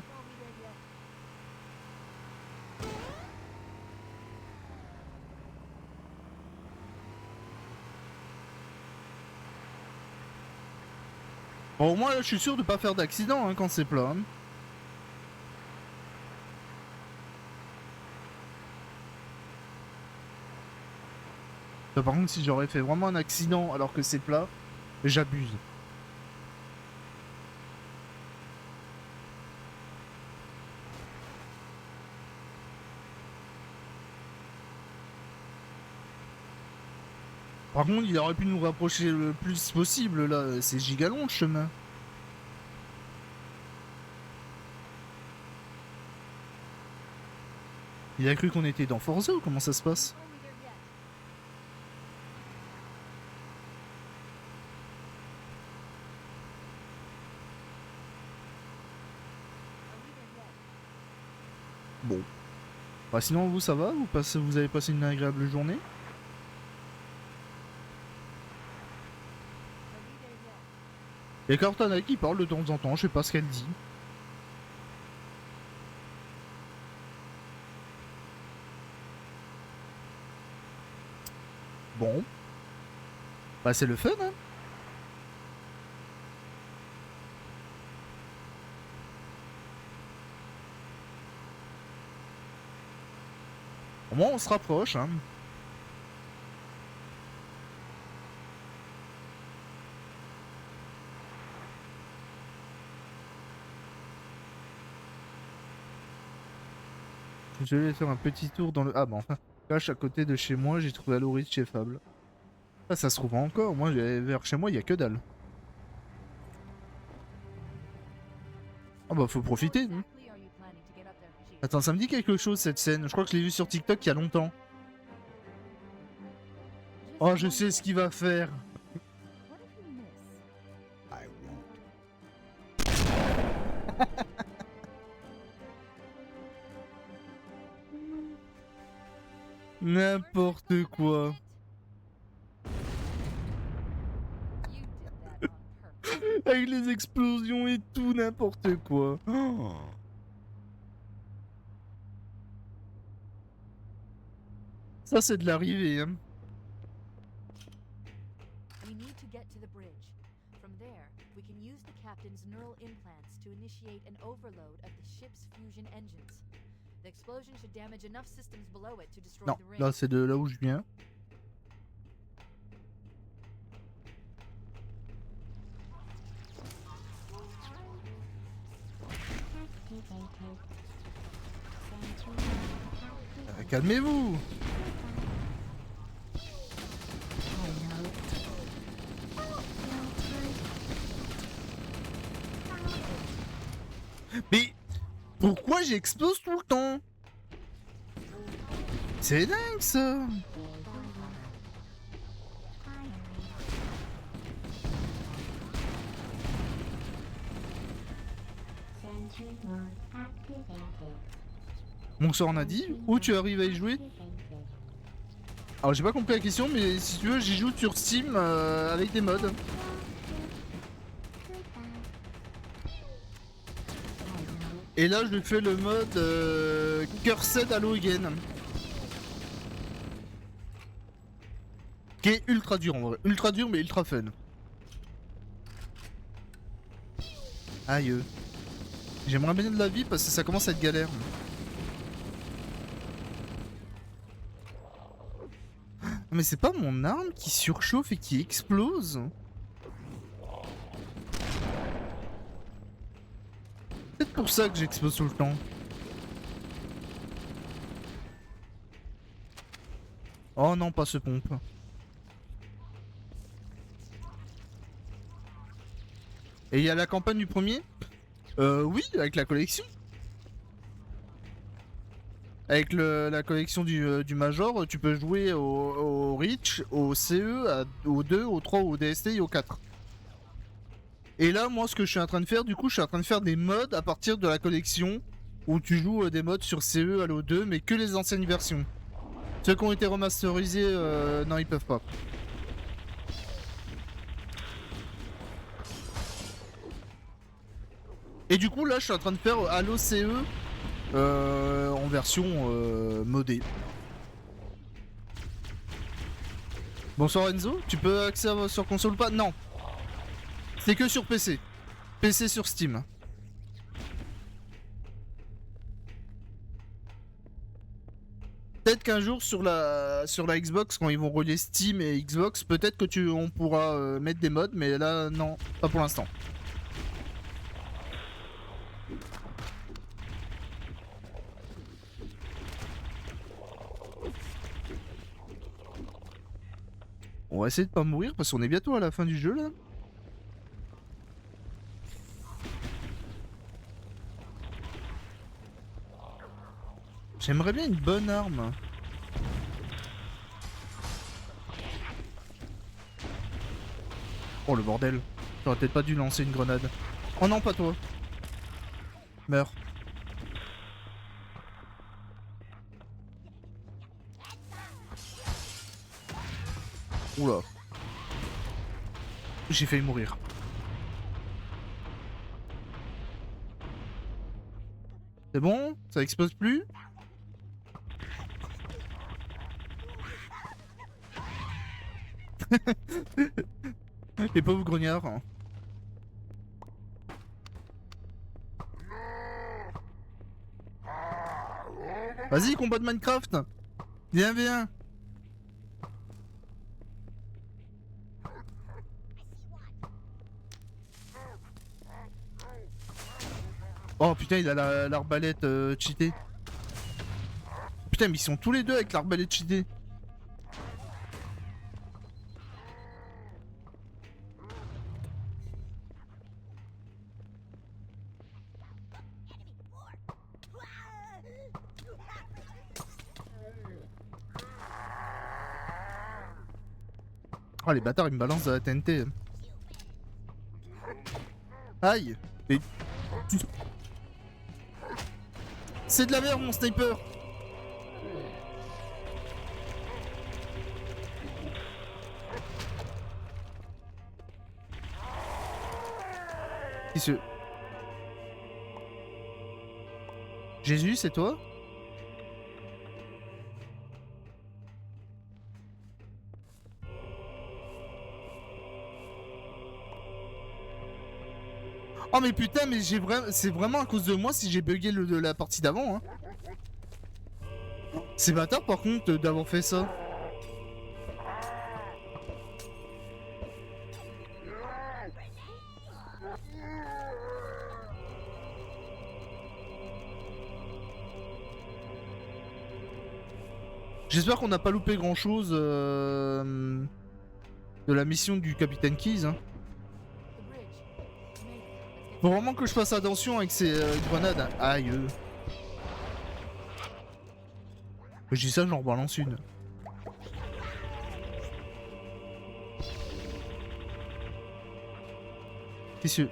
Bon, au moins, là, je suis sûr de pas faire d'accident hein, quand c'est plat. Hein. Par contre, si j'aurais fait vraiment un accident alors que c'est plat, j'abuse. Par contre, il aurait pu nous rapprocher le plus possible, là. C'est giga long, le chemin. Il a cru qu'on était dans Forza ou comment ça se passe? Bon. Bah sinon, vous, ça va? Vous avez passé une agréable journée? Et Cortana qui parle de temps en temps, je sais pas ce qu'elle dit. Bon. Bah c'est le fun, hein. Au moins on se rapproche, hein. Je vais faire un petit tour dans le... Ah bah enfin, cache à côté de chez moi, j'ai trouvé Aloris chez Fable. Ah ça se trouve encore, moi vers chez moi il y a que dalle. Ah bah faut profiter. Hein. Attends, ça me dit quelque chose cette scène, je crois que je l'ai vu sur TikTok il y a longtemps. Oh je sais ce qu'il va faire. I won't. N'importe quoi. Avec les explosions et tout, n'importe quoi. Oh. Ça c'est de l'arrivée, hein. We need to get to the bridge. From there, we can use the captain's neural implants to initiate an overload of the ship's fusion engines. The explosion should damage enough systems below it to destroy Non, the ring. là c'est de là où je viens. Calmez-vous. Mais pourquoi j'explose tout le temps? C'est dingue ça. Bonsoir Nadi, où tu arrives à y jouer? Alors j'ai pas compris la question, mais si tu veux, j'y joue sur Steam avec des mods. Et là, je fais le mode Cursed Halo Again. Qui est ultra dur en vrai. Ultra dur, mais ultra fun. Aïe. J'aimerais bien de la vie parce que ça commence à être galère. Mais c'est pas mon arme qui surchauffe et qui explose? C'est pour ça que j'explose tout le temps. Oh non, pas ce pompe. Et il y a la campagne du premier? Oui, avec la collection. Avec la collection du Major, tu peux jouer au Reach, au CE, au 2, au 3, au DST et au 4. Et là, moi, ce que je suis en train de faire, du coup, je suis en train de faire des mods à partir de la collection où tu joues des mods sur CE, Halo 2, mais que les anciennes versions. Ceux qui ont été remasterisés, non, ils peuvent pas. Et du coup, là, je suis en train de faire Halo CE en version modée. Bonsoir Enzo, tu peux accéder sur console ou pas? Non. C'est que sur PC. PC sur Steam. Peut-être qu'un jour sur la Xbox, quand ils vont relier Steam et Xbox, peut-être que on pourra mettre des mods, mais là non, pas pour l'instant. On va essayer de pas mourir parce qu'on est bientôt à la fin du jeu là. J'aimerais bien une bonne arme. Oh le bordel. J'aurais peut-être pas dû lancer une grenade. Oh non, pas toi. Meurs. Oula. J'ai failli mourir. C'est bon? Ça explose plus? Les pauvres grognards. Vas-y, combat de Minecraft. Viens, viens. Oh putain, il a l'arbalète cheatée. Putain, mais ils sont tous les deux avec l'arbalète cheatée. Oh les bâtards, ils me balancent de la TNT. Aïe. Mais... C'est de la merde mon sniper. Qu'est-ce que... Jésus, c'est toi? Oh mais putain, mais c'est vraiment à cause de moi si j'ai bugué la partie d'avant, hein. C'est bâtard par contre d'avoir fait ça. J'espère qu'on n'a pas loupé grand chose de la mission du Capitaine Keys, hein. Faut vraiment que je fasse attention avec ces grenades. Hein. Aïe. Je dis ça, j'en balance une. Qu'est-ce que...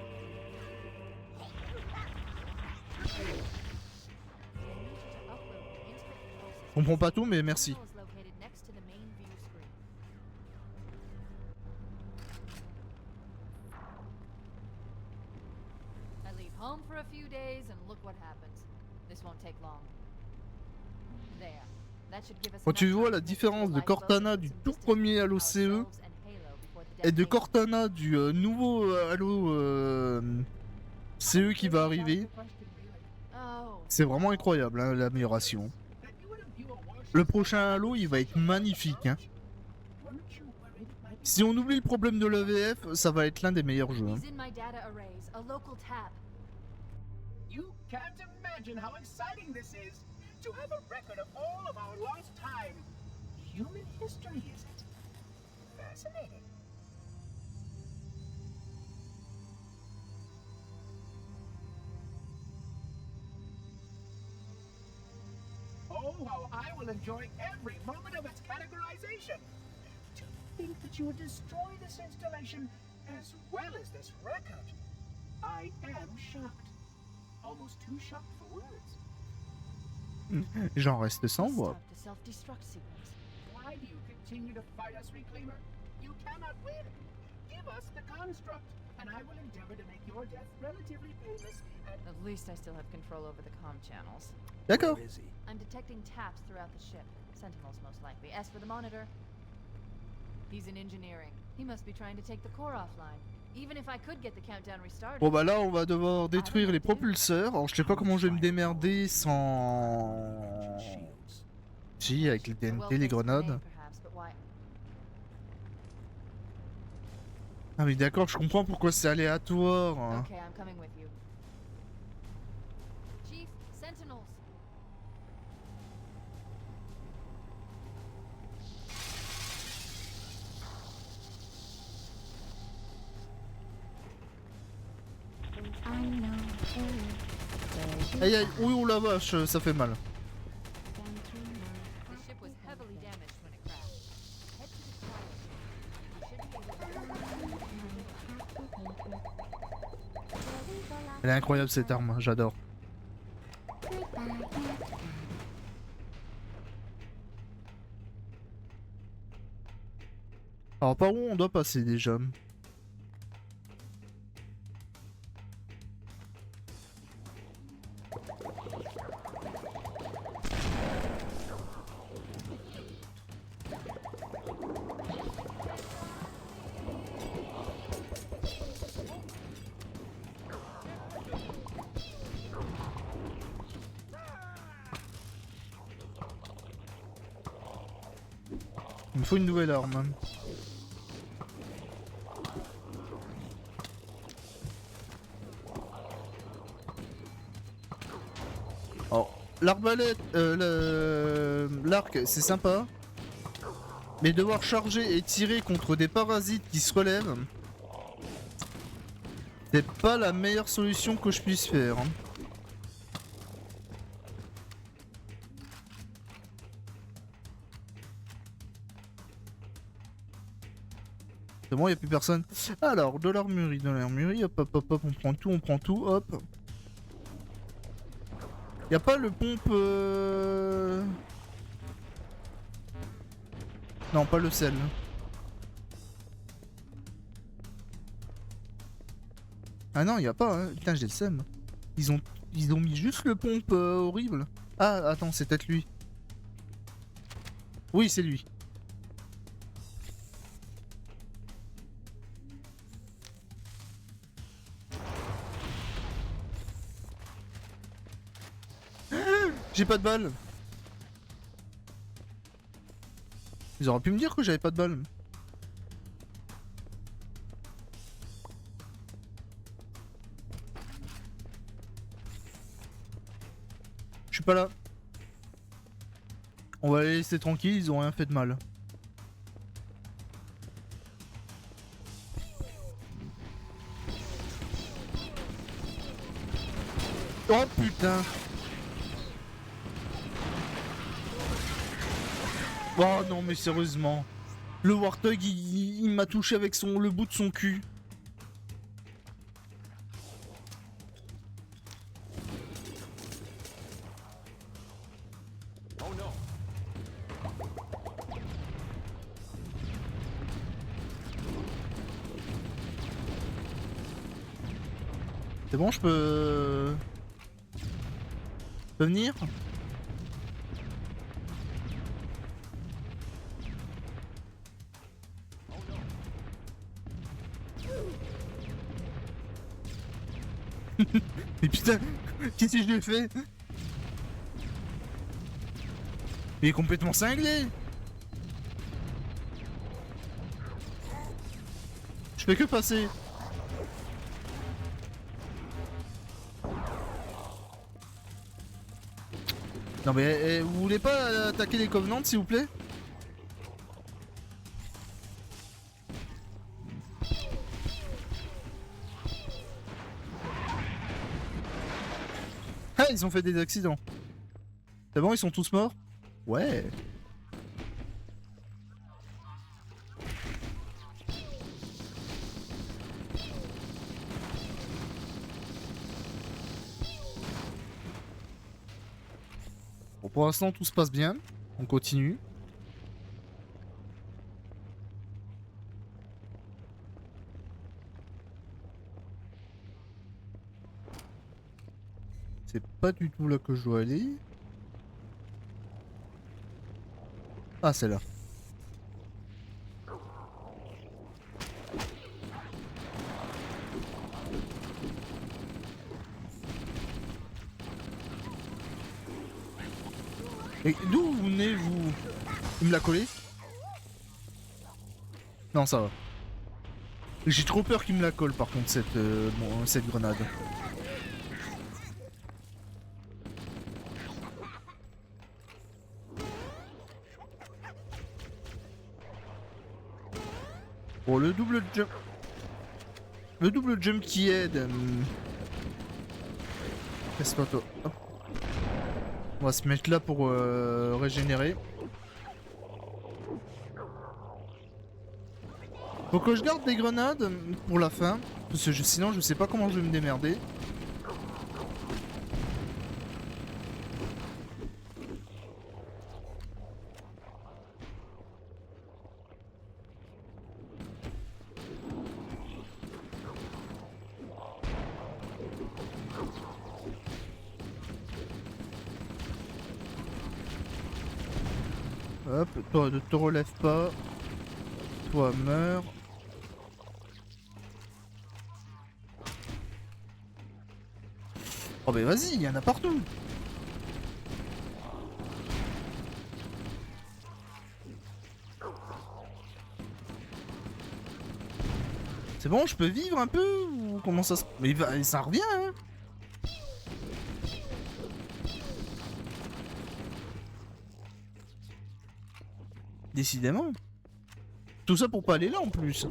comprends pas tout, mais merci. Terminal is located next to the main view screen. I leave home for a few days and look what happens. This won't take long. There. That should give us Quand tu enough vois time la to make différence the de lifeboat Cortana and du some tout distance premier between Halo CE ourselves and Halo before the et de detonation. Cortana du nouveau Halo CE qui va arriver, Oh, c'est vraiment incroyable hein, l'amélioration. Le prochain Halo, il va être magnifique. Hein. Si on oublie le problème de l'AVF, ça va être l'un des meilleurs jeux. Hein. he's in my data arrays, a local tab. You can't imagine how exciting this is to have a record of all of our lost time. Human history, is it? Fascinating. Oh, how I will enjoy every moment of its categorization. To think that you would destroy this installation as well as this record. I am shocked. Almost too shocked for words. J'en reste sans voix. Start the self-destruct sequence. Why do you continue to fight us, Reclaimer? You cannot win. Give us the construct, and I will endeavor to make your death relatively painless and At least I still have control over the comm channels. D'accord. Where is he? I'm detecting taps throughout the ship. Sentinels, most likely. As for the monitor, he's in engineering. He must be trying to take the core offline. Even if I could get the countdown restarted. Bon bah là, on va devoir détruire les propulseurs. Alors je sais pas comment je vais me démerder sans... Shields. Si, avec les Well TNT, les placed grenade, grenades. perhaps, but why? Ah mais d'accord, je comprends pourquoi c'est aléatoire. Hein. Okay, I'm coming with you. Chief, Sentinels. Aïe aïe, oui, oh la vache, ça fait mal. The ship was heavily damaged when it crashed. Head to the tower. You should be able to... Elle est incroyable cette arme, j'adore. Alors par où on doit passer déjà? Il me faut une nouvelle arme. Alors, l'arbalète, l'arc, c'est sympa. Mais devoir charger et tirer contre des parasites qui se relèvent, c'est pas la meilleure solution que je puisse faire. Hein. C'est bon, y a plus personne. Alors, de l'armurerie, hop, hop, hop, hop, on prend tout, hop. Y a pas le pompe. Non, pas le sel. Ah non, y a pas. Hein. Putain, j'ai le seum. Ils ont mis juste le pompe horrible. Ah, attends, c'est peut-être lui. Oui, c'est lui. J'ai pas de balles. Ils auraient pu me dire que j'avais pas de balles. Je suis pas là. On va les laisser tranquilles, ils ont rien fait de mal. Oh putain. Oh non mais sérieusement. Le Warthog il m'a touché avec le bout de son cul. Oh no. C'est bon, je peux... Je peux venir? Mais putain, qu'est-ce que je lui ai fait? Il est complètement cinglé. Je fais que passer. Non mais vous voulez pas attaquer les Covenants s'il vous plaît? Ah, ils ont fait des accidents. C'est bon, ils sont tous morts? Ouais. Bon, pour l'instant, tout se passe bien. On continue. C'est pas du tout là que je dois aller. Ah, c'est là. Et d'où vous venez, vous? Il me l'a collé? Non, ça va. J'ai trop peur qu'il me la colle, par contre, cette grenade. Bon, le double jump... Le double jump qui aide... Laisse-toi, toi. Hop. On va se mettre là pour régénérer. Faut que je garde des grenades pour la fin. Parce que sinon je sais pas comment je vais me démerder. Hop, toi ne te relève pas. Toi meurs. Oh bah vas-y, il y en a partout. C'est bon, je peux vivre un peu ou comment ça se... Mais ça revient hein. Décidément. Tout ça pour pas aller là en plus.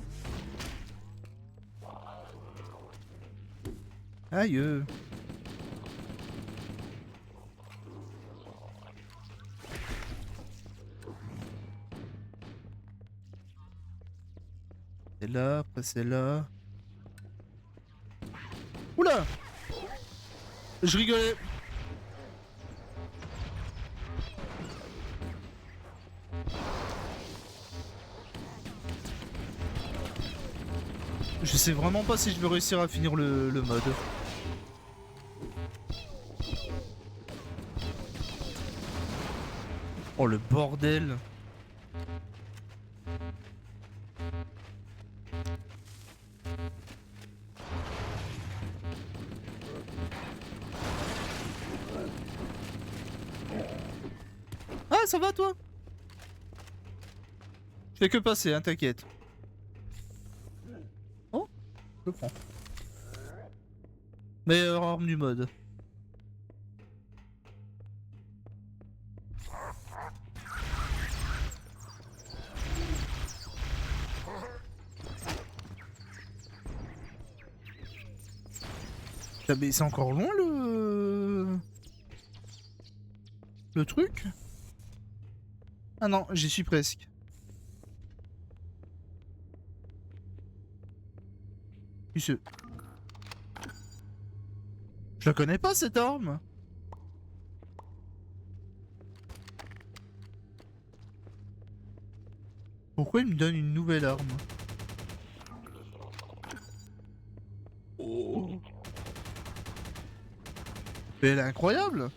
Aïe. C'est là, après c'est là. Oula! Je rigolais. Je sais vraiment pas si je vais réussir à finir le mode. Oh le bordel! Ah, ça va toi? Je fais que passer, hein, t'inquiète. Oh, je le prends. Meilleure arme du mode. Mais c'est encore loin le truc? Ah non, j'y suis presque. Je la connais pas cette arme. Pourquoi il me donne une nouvelle arme? Oh. Mais elle est incroyable.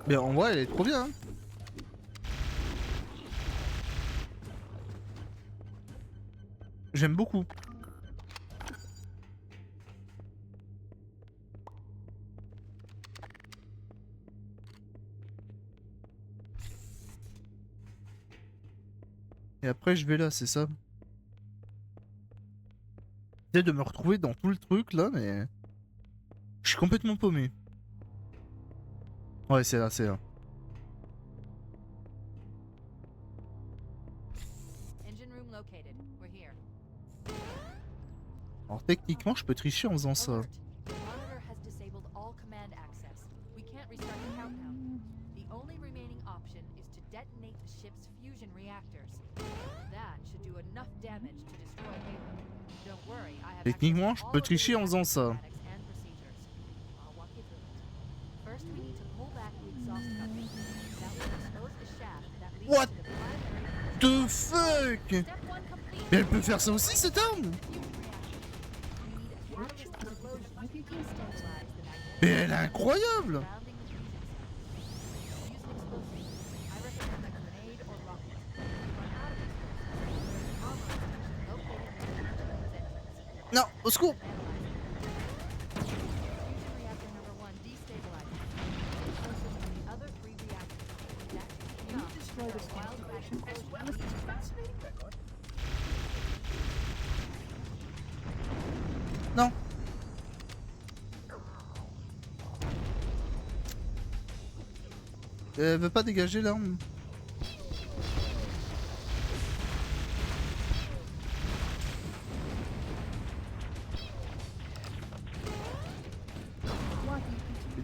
Mais en vrai, elle est trop bien. Hein. J'aime beaucoup. Et après, je vais là, c'est ça. J'essaie de me retrouver dans tout le truc là, mais. Je suis complètement paumé. Ouais, c'est là, c'est là. Engine room located. We're here. Alors techniquement, je peux tricher en faisant ça. Alert. The monitor has disabled all command access. We can't restart the countdown. The only remaining option is to detonate the ship's fusion reactors. That should do enough damage to destroy Halo. Don't worry, I have Techniquement, access je to peux all of the tricher en faisant reactor ça. schematics and procedures. I'll walk you through it. First, we need to pull back the exhaust cover. That will expose the shaft that leads What to the primary. The fuck? Step 1 complete. Mais elle peut faire ça aussi, cette arme? Mais elle est incroyable! Non, au secours! You destroy the station as well as this fascinating record. Non! Elle veut pas dégager l'arme.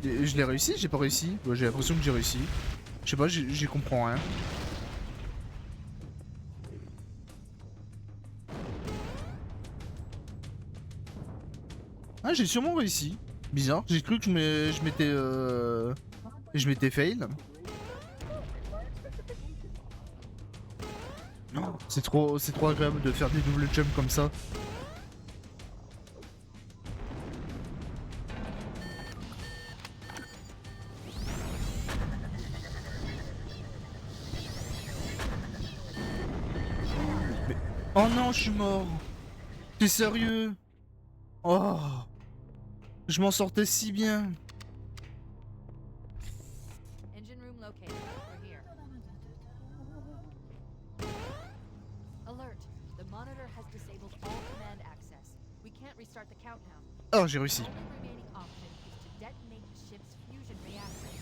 Je l'ai réussi, j'ai pas réussi. Ouais, j'ai l'impression que j'ai réussi. Je sais pas, j'y comprends rien. Ah, j'ai sûrement réussi. Bizarre, j'ai cru que je m'étais fail. Non, c'est trop agréable de faire des double jumps comme ça. Mais... Oh non, je suis mort. T'es sérieux? Oh, je m'en sortais si bien. Engine room located. We're here. Alert. The monitor has disabled all command access. We can't restart the countdown. Oh, j'ai réussi. The only remaining option is to detonate the ship's fusion reactors.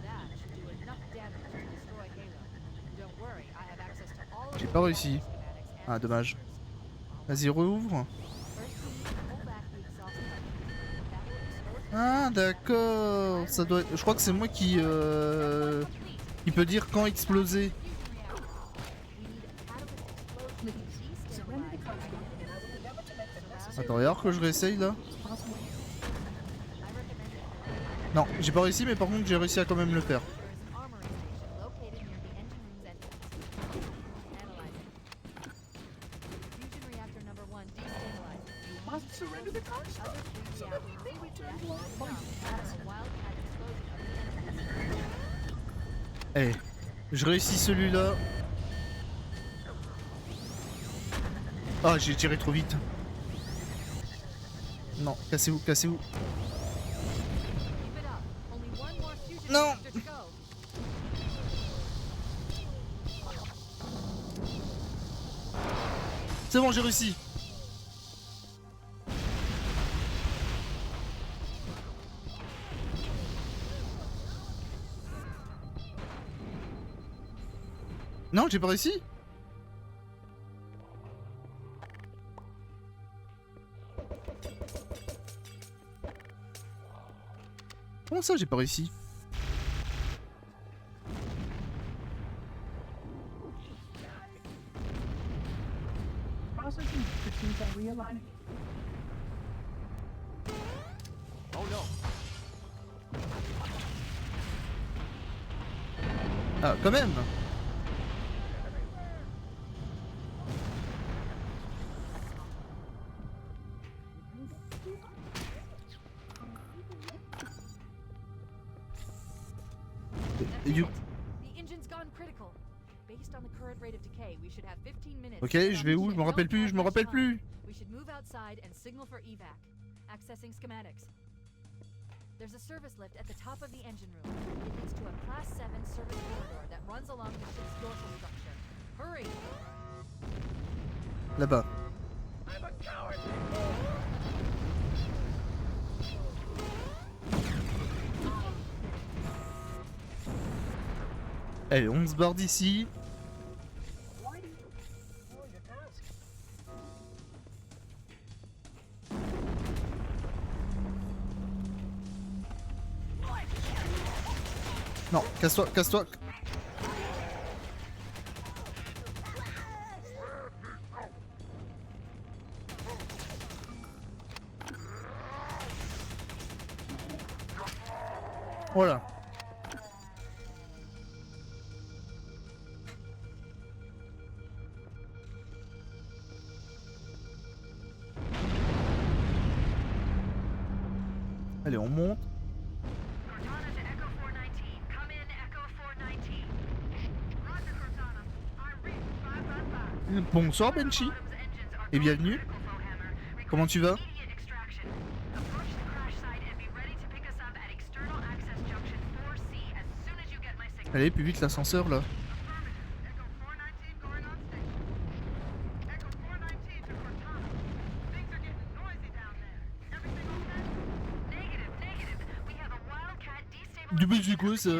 That should do enough damage to destroy Halo. Don't worry, I have access to all of J'ai the pas réussi. schematics and Ah, dommage. procedures. Vas-y, rouvre. First, we need to pull back the exhaust cover. That will expose the Ah, d'accord. Ça doit être... Je crois que c'est moi qui peut dire quand exploser. Surrender the console, and I will endeavor to make the necessary Attends, alors que je réessaye là. possible. Non, j'ai pas réussi, mais par contre j'ai réussi à quand même le faire. Must surrender the console, so that we may return to our body. Eh, je réussis celui-là. Ah, j'ai tiré trop vite. Non, cassez-vous, cassez-vous. Non. C'est bon, j'ai réussi. Non, j'ai pas réussi. Comment ça, j'ai pas réussi? Processing routines are realigning. Oh no! Ah, quand même. Et du... Ok, je vais où? Je me rappelle plus, je me rappelle plus. There's a service lift at the top of the engine room. It leads to a Class 7 service corridor that runs along the ship's dorsal structure. Hurry! Là-bas. I'm a coward. Allez, on se barre d'ici. Why do you know your task? Non, casse-toi, casse-toi. Voilà. Allez, on monte. Cortana to Echo 419. Come in, Echo 419. Roger, Cortana. I'm reading 555. Bonsoir Benchi. Et bienvenue. Comment tu vas? Allez, plus vite l'ascenseur là. Du but c'est quoi ça?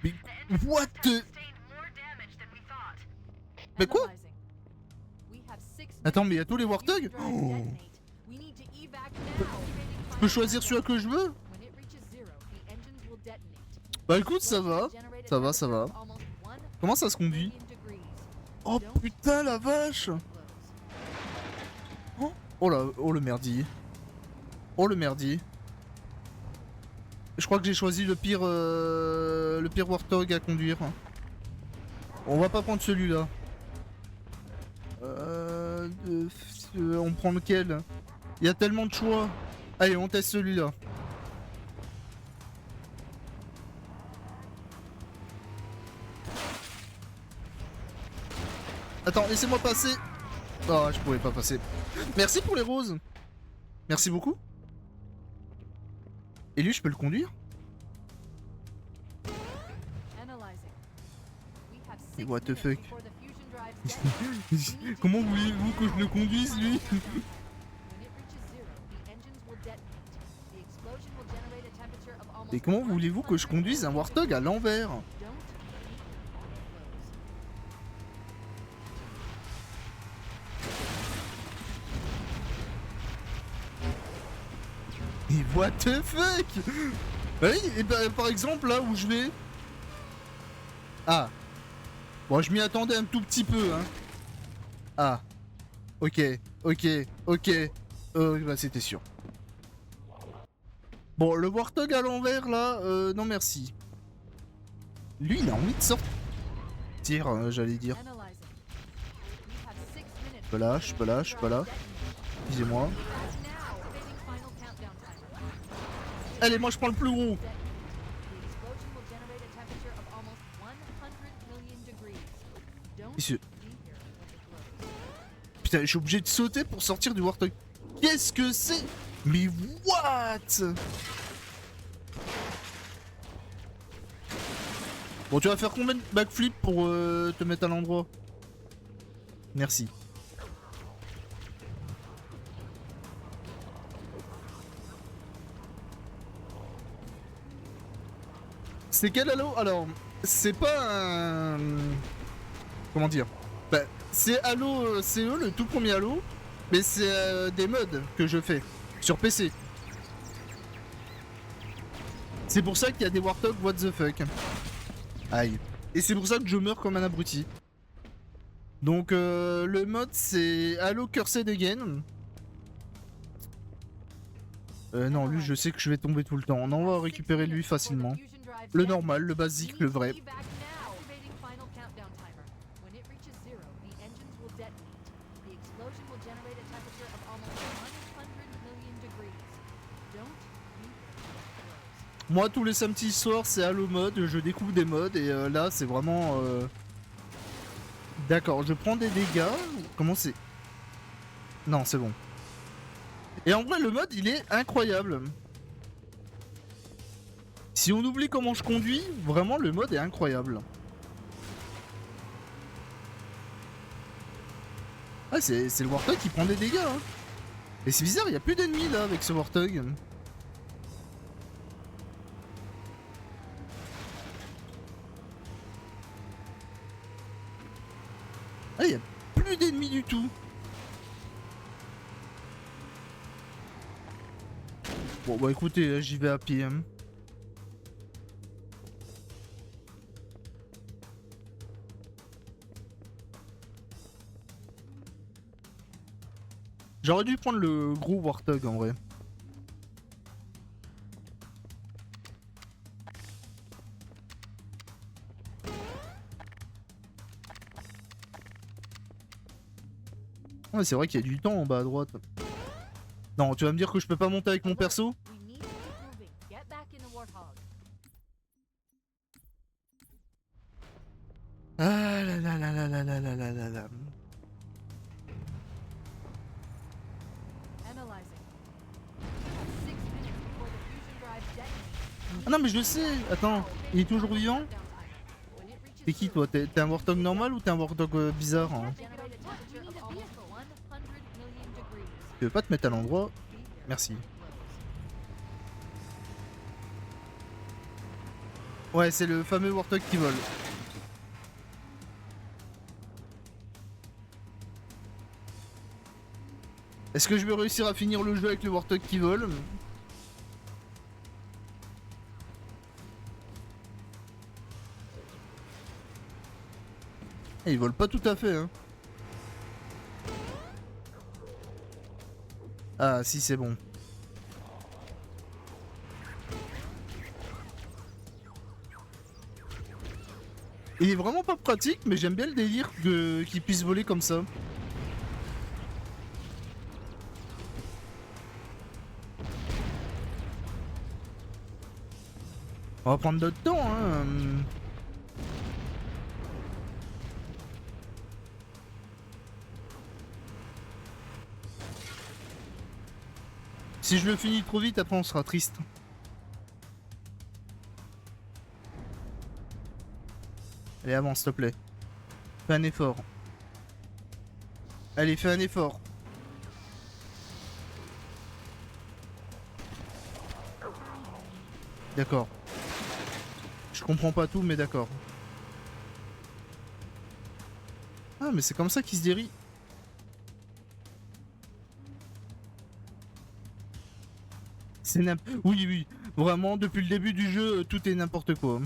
Mais what the... Mais quoi? Attends, mais y'a tous les Warthogs? Oh. Je peux choisir celui que je veux? Bah écoute, ça va. Ça va, ça va. Comment ça se conduit? Oh putain la vache! Oh, oh là, oh le merdier. Oh le merdier. Je crois que j'ai choisi le pire Warthog à conduire. On va pas prendre celui-là. On prend lequel? Il y a tellement de choix. Allez, on teste celui-là. Attends, laissez-moi passer. Oh, je pouvais pas passer. Merci pour les roses. Merci beaucoup. Et lui, je peux le conduire? Et what the fuck? Comment voulez-vous que je le conduise, lui? Et comment voulez-vous que je conduise un Warthog à l'envers? Et what the fuck? Bah oui, et bah, par exemple, là où je vais... Ah. Bon, je m'y attendais un tout petit peu, hein. Ah. Ok, ok, ok. Bah c'était sûr. Bon, le Warthog à l'envers, là, non merci. Lui, il a envie de sortir, j'allais dire. Je peux là, je peux là, je peux là. Excusez-moi. Allez, moi je prends le plus gros. Putain, je suis obligé de sauter pour sortir du Warthog. Qu'est-ce que c'est? Mais what? Bon, tu vas faire combien de backflip pour te mettre à l'endroit? Merci. C'est quel Halo? Alors, c'est pas un... Comment dire? Bah, c'est Halo CE, le tout premier Halo, mais c'est des mods que je fais sur PC. C'est pour ça qu'il y a des Warthog what the fuck. Aïe. Et c'est pour ça que je meurs comme un abruti. Donc le mode c'est Halo Cursed Again. Non, lui je sais que je vais tomber tout le temps. On en va récupérer lui facilement. Le normal, le basique, le vrai. Moi, tous les samedis soirs, c'est Halo mode, je découvre des modes et là, c'est vraiment. D'accord, je prends des dégâts. Comment c'est? Non, c'est bon. Et en vrai, le mode, il est incroyable. Si on oublie comment je conduis, vraiment, le mode est incroyable. Ah, c'est le Warthog qui prend des dégâts. Hein. Et c'est bizarre, il n'y a plus d'ennemis là avec ce Warthog. Ah, il n'y a plus d'ennemis du tout. Bon, bah écoutez, j'y vais à pied. Hein. J'aurais dû prendre le gros Warthog en vrai. Ouais, c'est vrai qu'il y a du temps en bas à droite. Non, tu vas me dire que je peux pas monter avec mon perso? We need to keep moving. Get back in the Warthog. Ah là là là là là là là là là là. Analyzing. 6 minutes before the fusion drive detonates. Ah non mais je le sais. Attends, il est toujours vivant? When it reaches T'es qui toi? T'es un Warthog normal ou t'es un Warthog bizarre hein? generate a temperature of almost 100 million degrees. Tu veux pas te mettre à l'endroit? Merci. Ouais, c'est le fameux Warthog qui vole. Est-ce que je vais réussir à finir le jeu avec le Warthog qui vole? Eh, il vole pas tout à fait, hein. Ah, si, c'est bon. Il est vraiment pas pratique, mais j'aime bien le délire qu'il puisse voler comme ça. On va prendre notre temps, hein. Si je le finis trop vite, après on sera triste. Allez, avance, s'il te plaît. Fais un effort. Allez, fais un effort. D'accord. Je comprends pas tout, mais d'accord. Ah, mais c'est comme ça qu'il se dirige. C'est n'importe... Oui, oui. Vraiment, depuis le début du jeu, tout est n'importe quoi.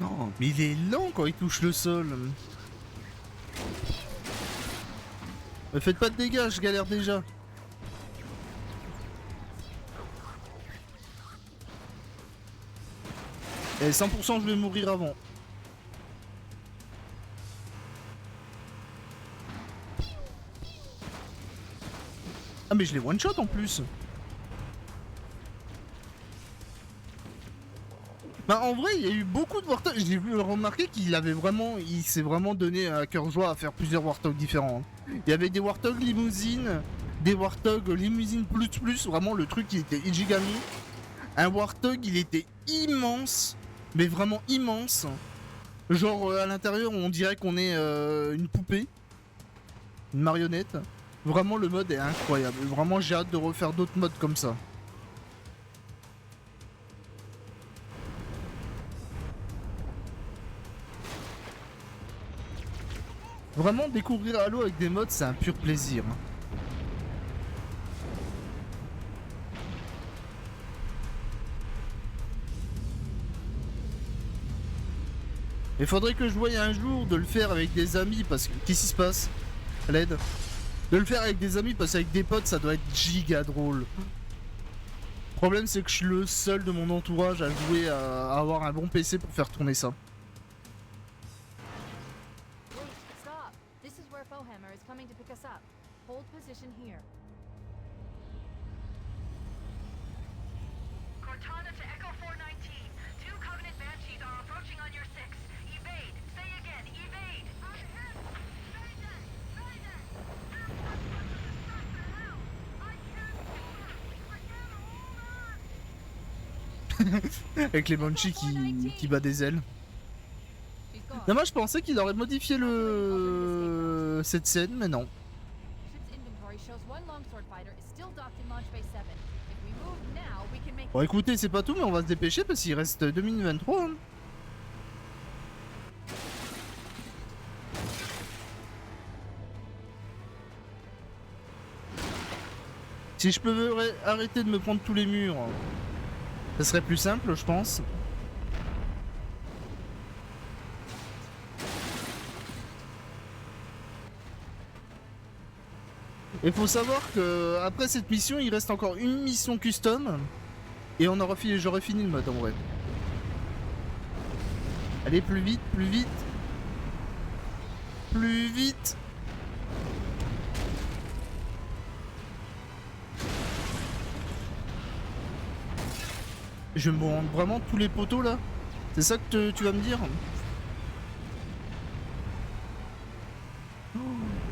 Non, mais il est lent quand il touche le sol. Mais faites pas de dégâts, je galère déjà. Et 100% je vais mourir avant. Ah mais je l'ai one shot en plus. Bah en vrai il y a eu beaucoup de Warthog. J'ai vu remarquer qu'il avait vraiment, il s'est vraiment donné à cœur joie à faire plusieurs Warthog différents. Il y avait des Warthog limousine, des Warthog limousine plus, vraiment le truc il était gigami. Un Warthog il était immense, mais vraiment immense. Genre à l'intérieur on dirait qu'on est une poupée, une marionnette. Vraiment le mode est incroyable, vraiment j'ai hâte de refaire d'autres modes comme ça. Vraiment découvrir Halo avec des mods c'est un pur plaisir. Il faudrait que je voie un jour de le faire avec des amis parce que... Qu'est-ce qui se passe? L'aide. De le faire avec des amis parce qu'avec des potes ça doit être giga drôle. Le problème c'est que je suis le seul de mon entourage à jouer à avoir un bon PC pour faire tourner ça. Wait, stop. where Fohammer is coming to pick us up. Hold position here. Cortana to Echo 419. Two Covenant Banshees are approaching on your 6. Evade. Say again, evade. I'm hit. Mayday. Mayday. This one's such a distracted hell. I can't hold her. I can't hold her. Avec les Banshees qui bat des ailes. She's gone. Non, moi je pensais qu'il aurait modifié cette scène, mais non. Ship's inventory shows one longsword fighter is still docked in launch bay 7. If we move now, we can make Bon écoutez, c'est pas tout, mais on va se dépêcher parce qu'il reste 2 minutes 23. Hein. Si je peux arrêter de me prendre tous les murs, ça serait plus simple, je pense. Il faut savoir que après cette mission, il reste encore une mission custom et j'aurais fini le mode en vrai. Allez, plus vite, plus vite. Plus vite. Je me rends vraiment tous les poteaux là. C'est ça que tu vas me dire?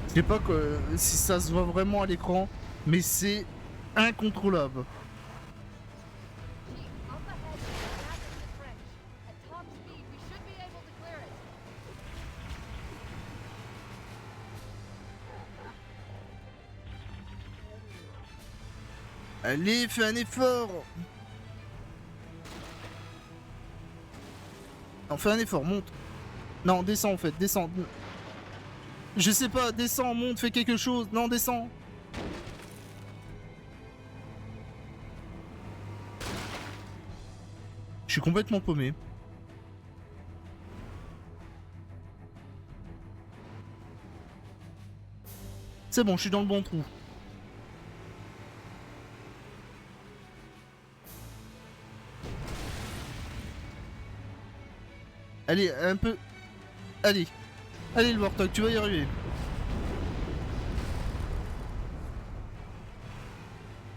Je sais pas si ça se voit vraiment à l'écran, mais c'est incontrôlable. Chief, up ahead is the back of the trench. At top speed, we should be able to clear it. Allez, fais un effort. Non, fais un effort, monte. Non, descends en fait, descends. Je sais pas, descends, monte, fais quelque chose. Non, descends. Je suis complètement paumé. C'est bon, je suis dans le bon trou. Allez, un peu... Allez. Allez le Warthog, tu vas y arriver.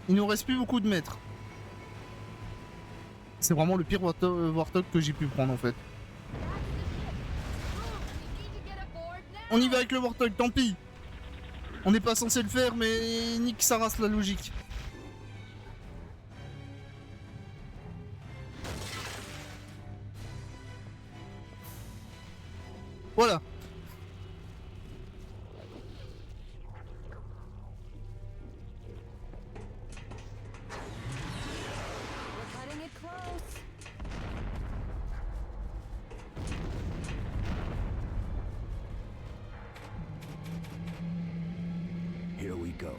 Il nous reste plus beaucoup de mètres. C'est vraiment le pire Warthog que j'ai pu prendre en fait. On y va avec le Warthog, tant pis. On n'est pas censé le faire, mais nique sa race la logique. Voilà. We're cutting it close. Here we go.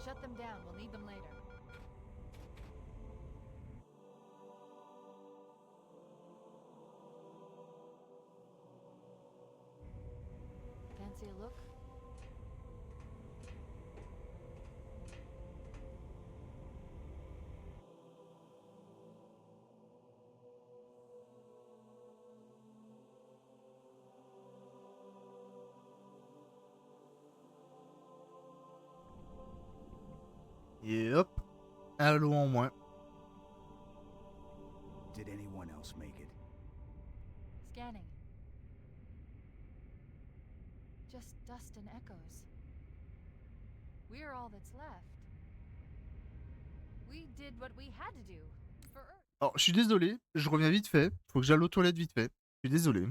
Shut them down. We'll need them later. Fancy a look? Et hop. Un lot en moins. Did anyone else make it? Scanning. Just dust and echoes. We're all that's left. We did what we had to do for Earth. Alors, je suis désolé, je reviens vite fait. Faut que j'aille aux toilettes vite fait. Je suis désolé.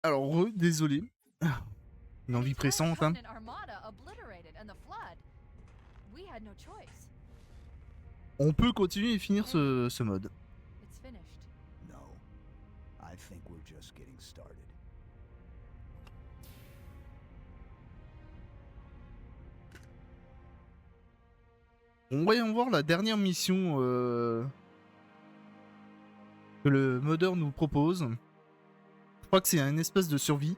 Alors, désolé. Une envie The entire pressante, hein. Covenant Armada obliterated and the flood. We had no choice. On peut continuer et finir ce mode. It's finished. No. I think we're just getting started. Voyons voir la dernière mission que le modeur nous propose. Je crois que c'est un espèce de survie.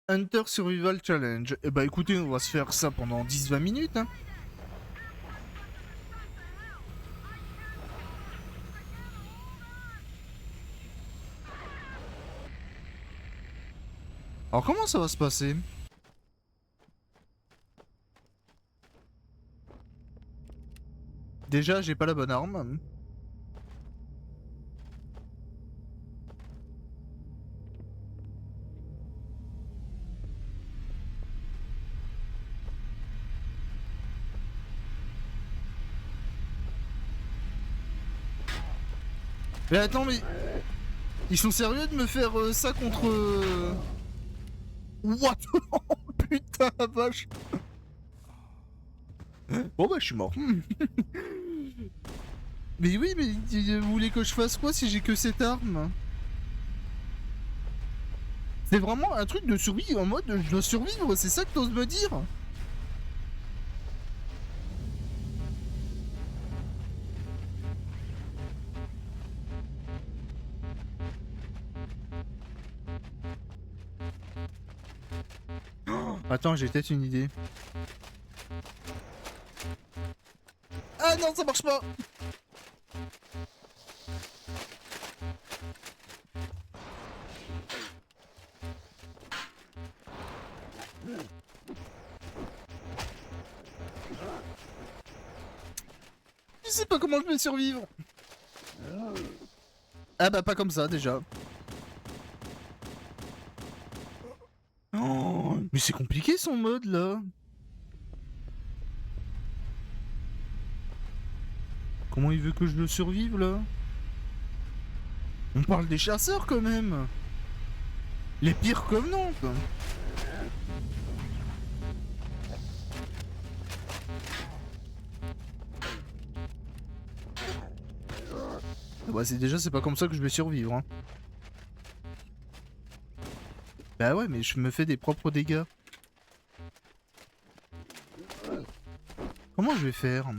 Hunter Survival Challenge. Eh bah écoutez, on va se faire ça pendant 10-20 minutes. Hein. Alors comment ça va se passer? Déjà, j'ai pas la bonne arme. Mais attends, mais... Ils sont sérieux de me faire ça contre... What? Putain la vache. Bon bah je suis mort. Mais oui, mais vous voulez que je fasse quoi si j'ai que cette arme? C'est vraiment un truc de survie en mode je dois survivre, c'est ça que t'oses me dire? Attends, j'ai peut-être une idée. Ah non, ça marche pas! Je sais pas comment je vais survivre. Ah bah pas comme ça déjà. Oh, mais c'est compliqué son mode là. Comment il veut que je le survive là? On parle des chasseurs quand même. Les pires covenants quoi. Ah bah c'est pas comme ça que je vais survivre hein. Bah ouais mais je me fais des propres dégâts. Comment je vais faire?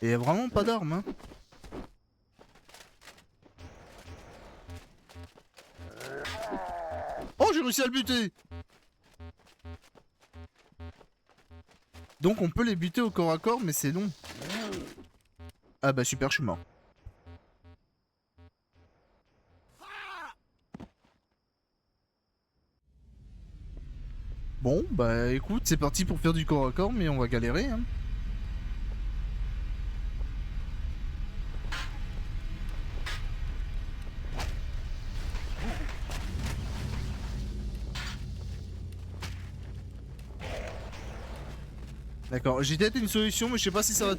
Et y a vraiment pas d'armes hein. Oh j'ai réussi à le buter. Donc on peut les buter au corps à corps mais c'est long. Ah bah super je suis mort. Bon bah écoute c'est parti pour faire du corps à corps mais on va galérer hein. D'accord, j'ai peut-être une solution, mais je sais pas si ça va...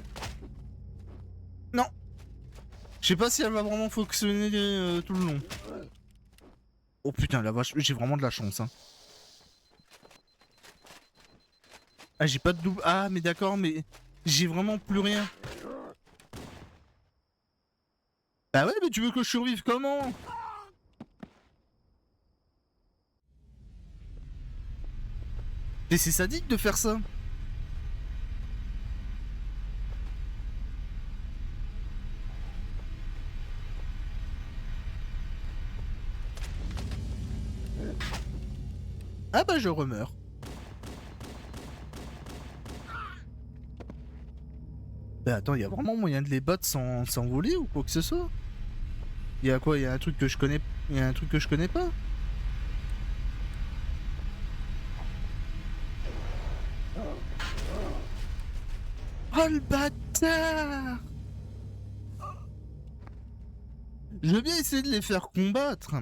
Non. Je sais pas si elle va vraiment fonctionner tout le long. Oh putain, la vache, j'ai vraiment de la chance. Hein. Ah, j'ai pas de double... Ah, mais d'accord, mais... J'ai vraiment plus rien. Bah ouais, mais tu veux que je survive comment? Mais c'est sadique de faire ça. Ah bah je remeurs. Bah attends, y a vraiment moyen de les battre sans voler ou quoi que ce soit? Y a quoi? Y a un truc que je connais... Y a un truc que je connais pas? le bâtard! Je veux bien essayer de les faire combattre.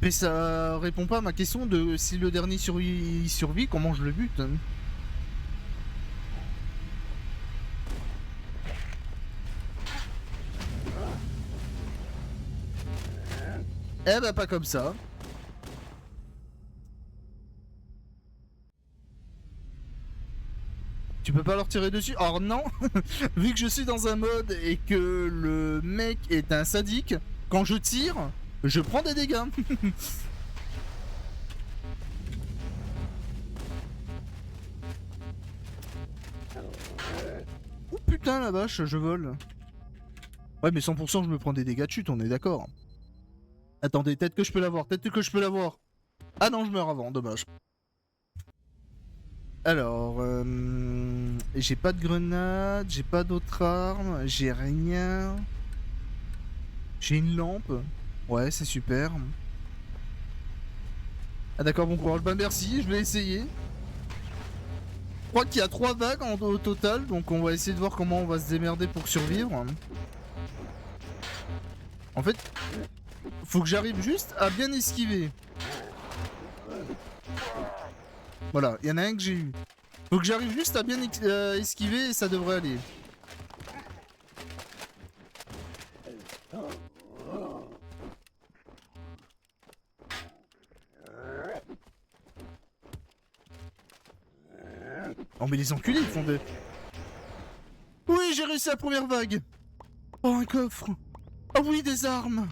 Mais ça répond pas à ma question de si le dernier survit, comment je le bute. Eh bah pas comme ça. Tu peux pas leur tirer dessus? Or non. Vu que je suis dans un mode et que le mec est un sadique, quand je tire, je prends des dégâts. Oh putain la vache, je vole. Ouais mais 100% je me prends des dégâts de chute, on est d'accord. Attendez, peut-être que je peux l'avoir, peut-être que je peux l'avoir. Ah non, je meurs avant, dommage. Alors, j'ai pas de grenade, j'ai pas d'autres armes, j'ai rien. J'ai une lampe. Ouais, c'est super. Ah d'accord, bon courage. Bah merci, je vais essayer. Je crois qu'il y a 3 vagues au total, donc on va essayer de voir comment on va se démerder pour survivre. En fait, faut que j'arrive juste à bien esquiver. Voilà, il y en a un que j'ai eu. Faut que j'arrive juste à bien esquiver et ça devrait aller. Oh mais les enculés ils font des... Oui, j'ai réussi la première vague. Oh, un coffre. Oh oui, des armes.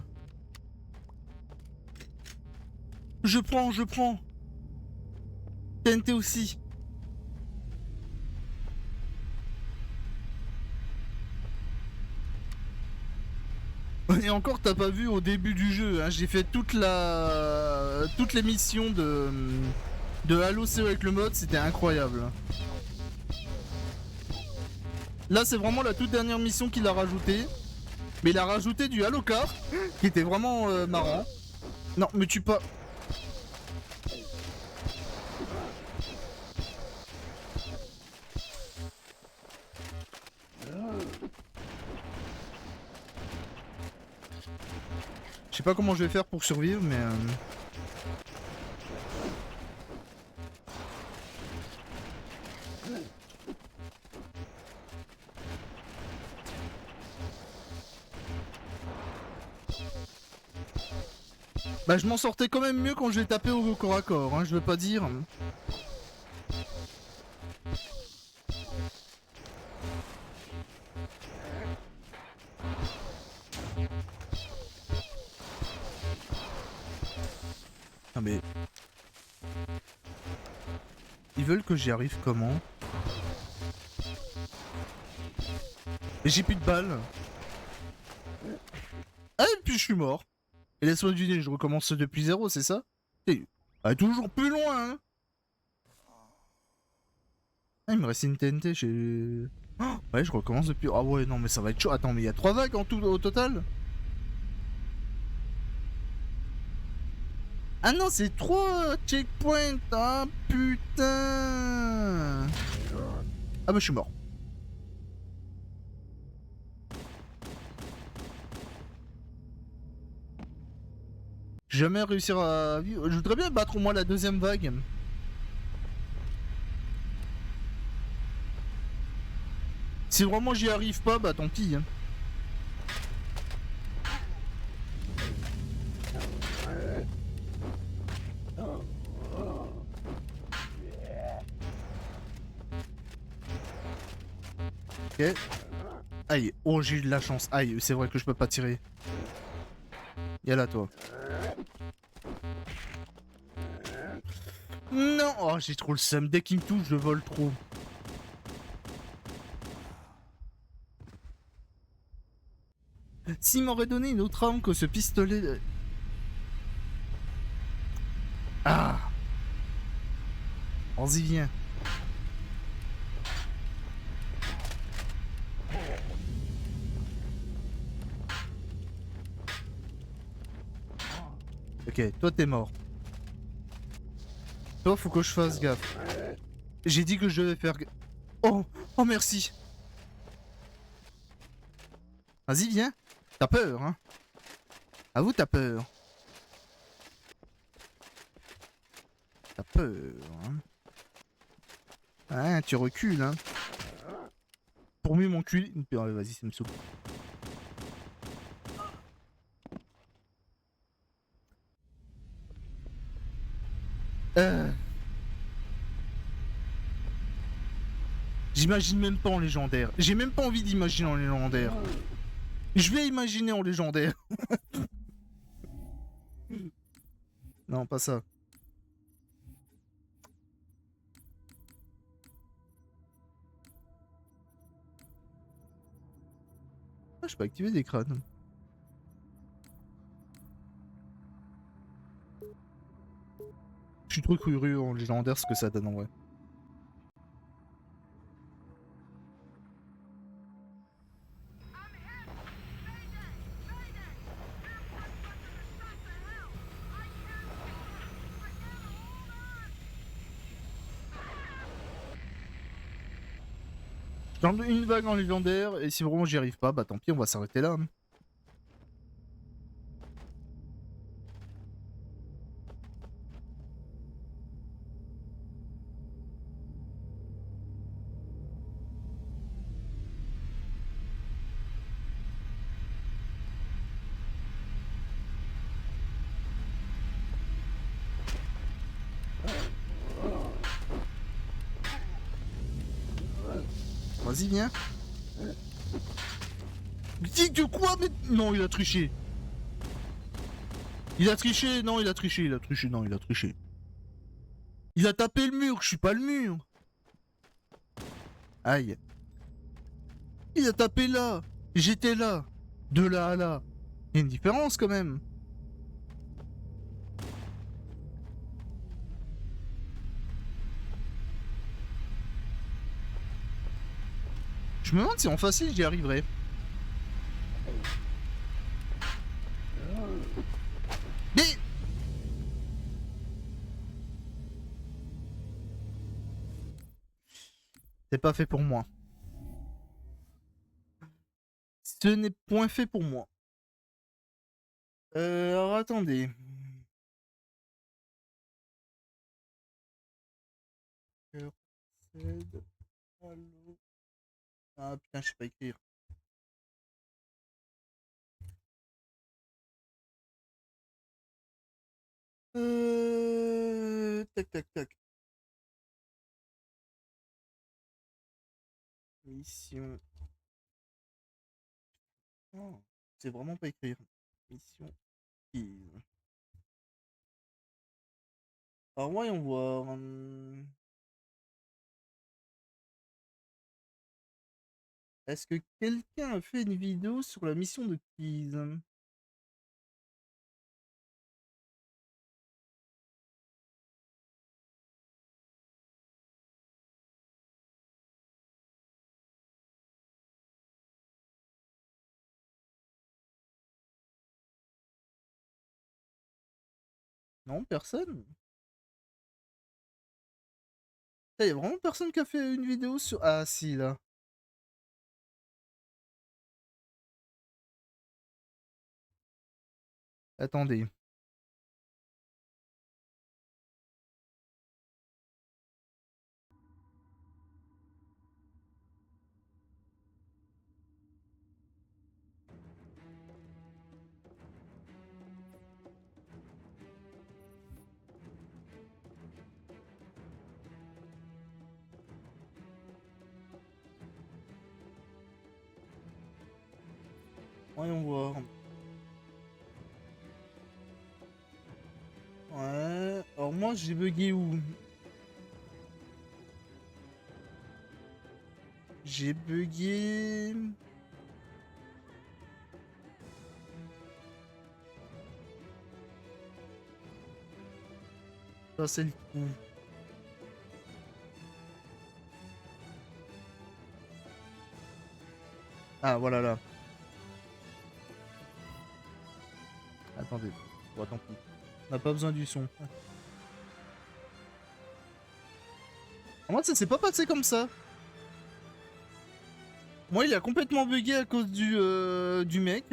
Je prends, je prends. TNT aussi. Et encore, t'as pas vu au début du jeu, hein, j'ai fait toutes les missions de Halo CO avec le mode, c'était incroyable. Là, c'est vraiment la toute dernière mission qu'il a rajoutée. Mais il a rajouté du Halo Car, qui était vraiment marrant. Non, me tue pas. Je sais pas comment je vais faire pour survivre, mais... Bah je m'en sortais quand même mieux quand je l'ai tapé au corps à corps, hein, je veux pas dire. Ah mais... Ils veulent que j'y arrive comment? Mais j'ai plus de balles. Ah et puis je suis mort. Et laisse-moi deviner, je recommence depuis zéro, c'est ça? Et... Ah, toujours plus loin, hein. Ah, il me reste une TNT, j'ai... Oh, ouais, je recommence depuis... Ah ouais, non mais ça va être chaud. Attends, mais il y a 3 vagues en tout, au total? Ah non, c'est 3 checkpoints. Ah putain. Ah bah je suis mort. Jamais réussir à vivre. Je voudrais bien battre au moins la deuxième vague. Si vraiment j'y arrive pas, bah tant pis. Hein. Ok. Aïe, oh j'ai eu de la chance. Aïe, c'est vrai que je peux pas tirer. Y'a là toi. Non, oh j'ai trop le seum. Dès qu'il me touche, je vole trop. S'il m'aurait donné une autre arme que ce pistolet... Ah. Vas-y, viens. Ok, toi t'es mort. Toi faut que je fasse gaffe. J'ai dit que je devais faire... Oh, Oh merci. Vas-y, viens. T'as peur, hein? Avoue, t'as peur. T'as peur, hein? Ah, tu recules, hein? Pour mieux m'enculer. Vas-y, ça me saoule. J'imagine même pas en légendaire. J'ai même pas envie d'imaginer en légendaire. Je vais imaginer en légendaire. Non, pas ça. Ah, je peux activer des crânes. Je suis trop curieux en légendaire ce que ça donne en vrai. Je tente une vague en légendaire et si vraiment j'y arrive pas, bah tant pis, on va s'arrêter là. Hein. Vas-y, viens. Dis que quoi? Mais non, il a triché. Il a triché, non, il a triché, il a triché, non, il a triché. Il a tapé le mur, je suis pas le mur. Aïe. Il a tapé là. J'étais là. De là à là. Il y a une différence quand même. Je me demande si en facile j'y arriverai. Mais... C'est pas fait pour moi. Ce n'est point fait pour moi. Alors attendez. Ah putain, je sais pas écrire. Tac tac tac. Mission. Oh, c'est vraiment pas écrire. Mission. Alors voyons voir. Est-ce que quelqu'un a fait une vidéo sur la mission de Keys? Non, personne. Il y a vraiment personne qui a fait une vidéo sur... Ah si, là. Attendez. Voyons voir. Ouais. Alors moi, j'ai bugué où? J'ai bugué... Ça, c'est le coup. Ah, voilà, là. Attendez. Bon, tant pis. On n'a pas besoin du son. Moi, ça s'est pas passé comme ça. Moi, il a complètement bugué à cause du mec.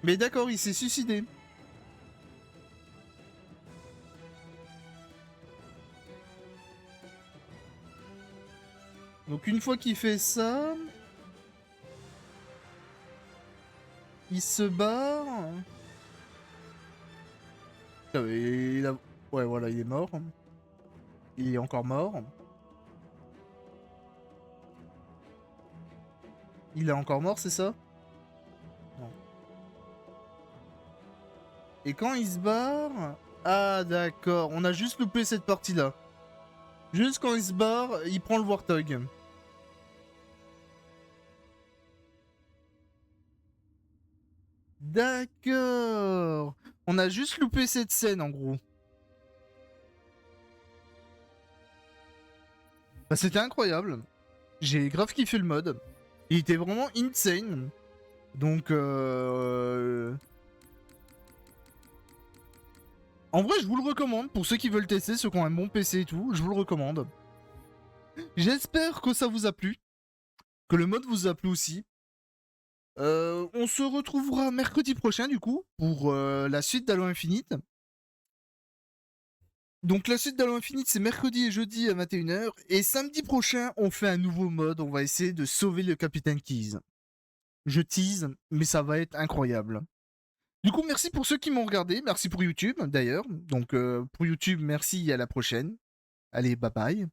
Mais d'accord, il s'est suicidé. Donc une fois qu'il fait ça... Il se barre... Ah, il a... Ouais, voilà, il est mort. Il est encore mort. Il est encore mort, c'est ça? Non. Et quand il se barre... Ah, d'accord. On a juste loupé cette partie-là. Juste quand il se barre, il prend le Warthog. D'accord. On a juste loupé cette scène, en gros. Bah, c'était incroyable. J'ai grave kiffé le mode. Il était vraiment insane. Donc, en vrai, je vous le recommande. Pour ceux qui veulent tester, ceux qui ont un bon PC et tout, je vous le recommande. J'espère que ça vous a plu. Que le mode vous a plu aussi. On se retrouvera mercredi prochain, du coup, pour la suite d'Halo Infinite. Donc la suite d'Halo Infinite, c'est mercredi et jeudi à 21h. Et samedi prochain, on fait un nouveau mode. On va essayer de sauver le Capitaine Keyes. Je tease, mais ça va être incroyable. Du coup, merci pour ceux qui m'ont regardé. Merci pour YouTube, d'ailleurs. Donc pour YouTube, merci et à la prochaine. Allez, bye bye.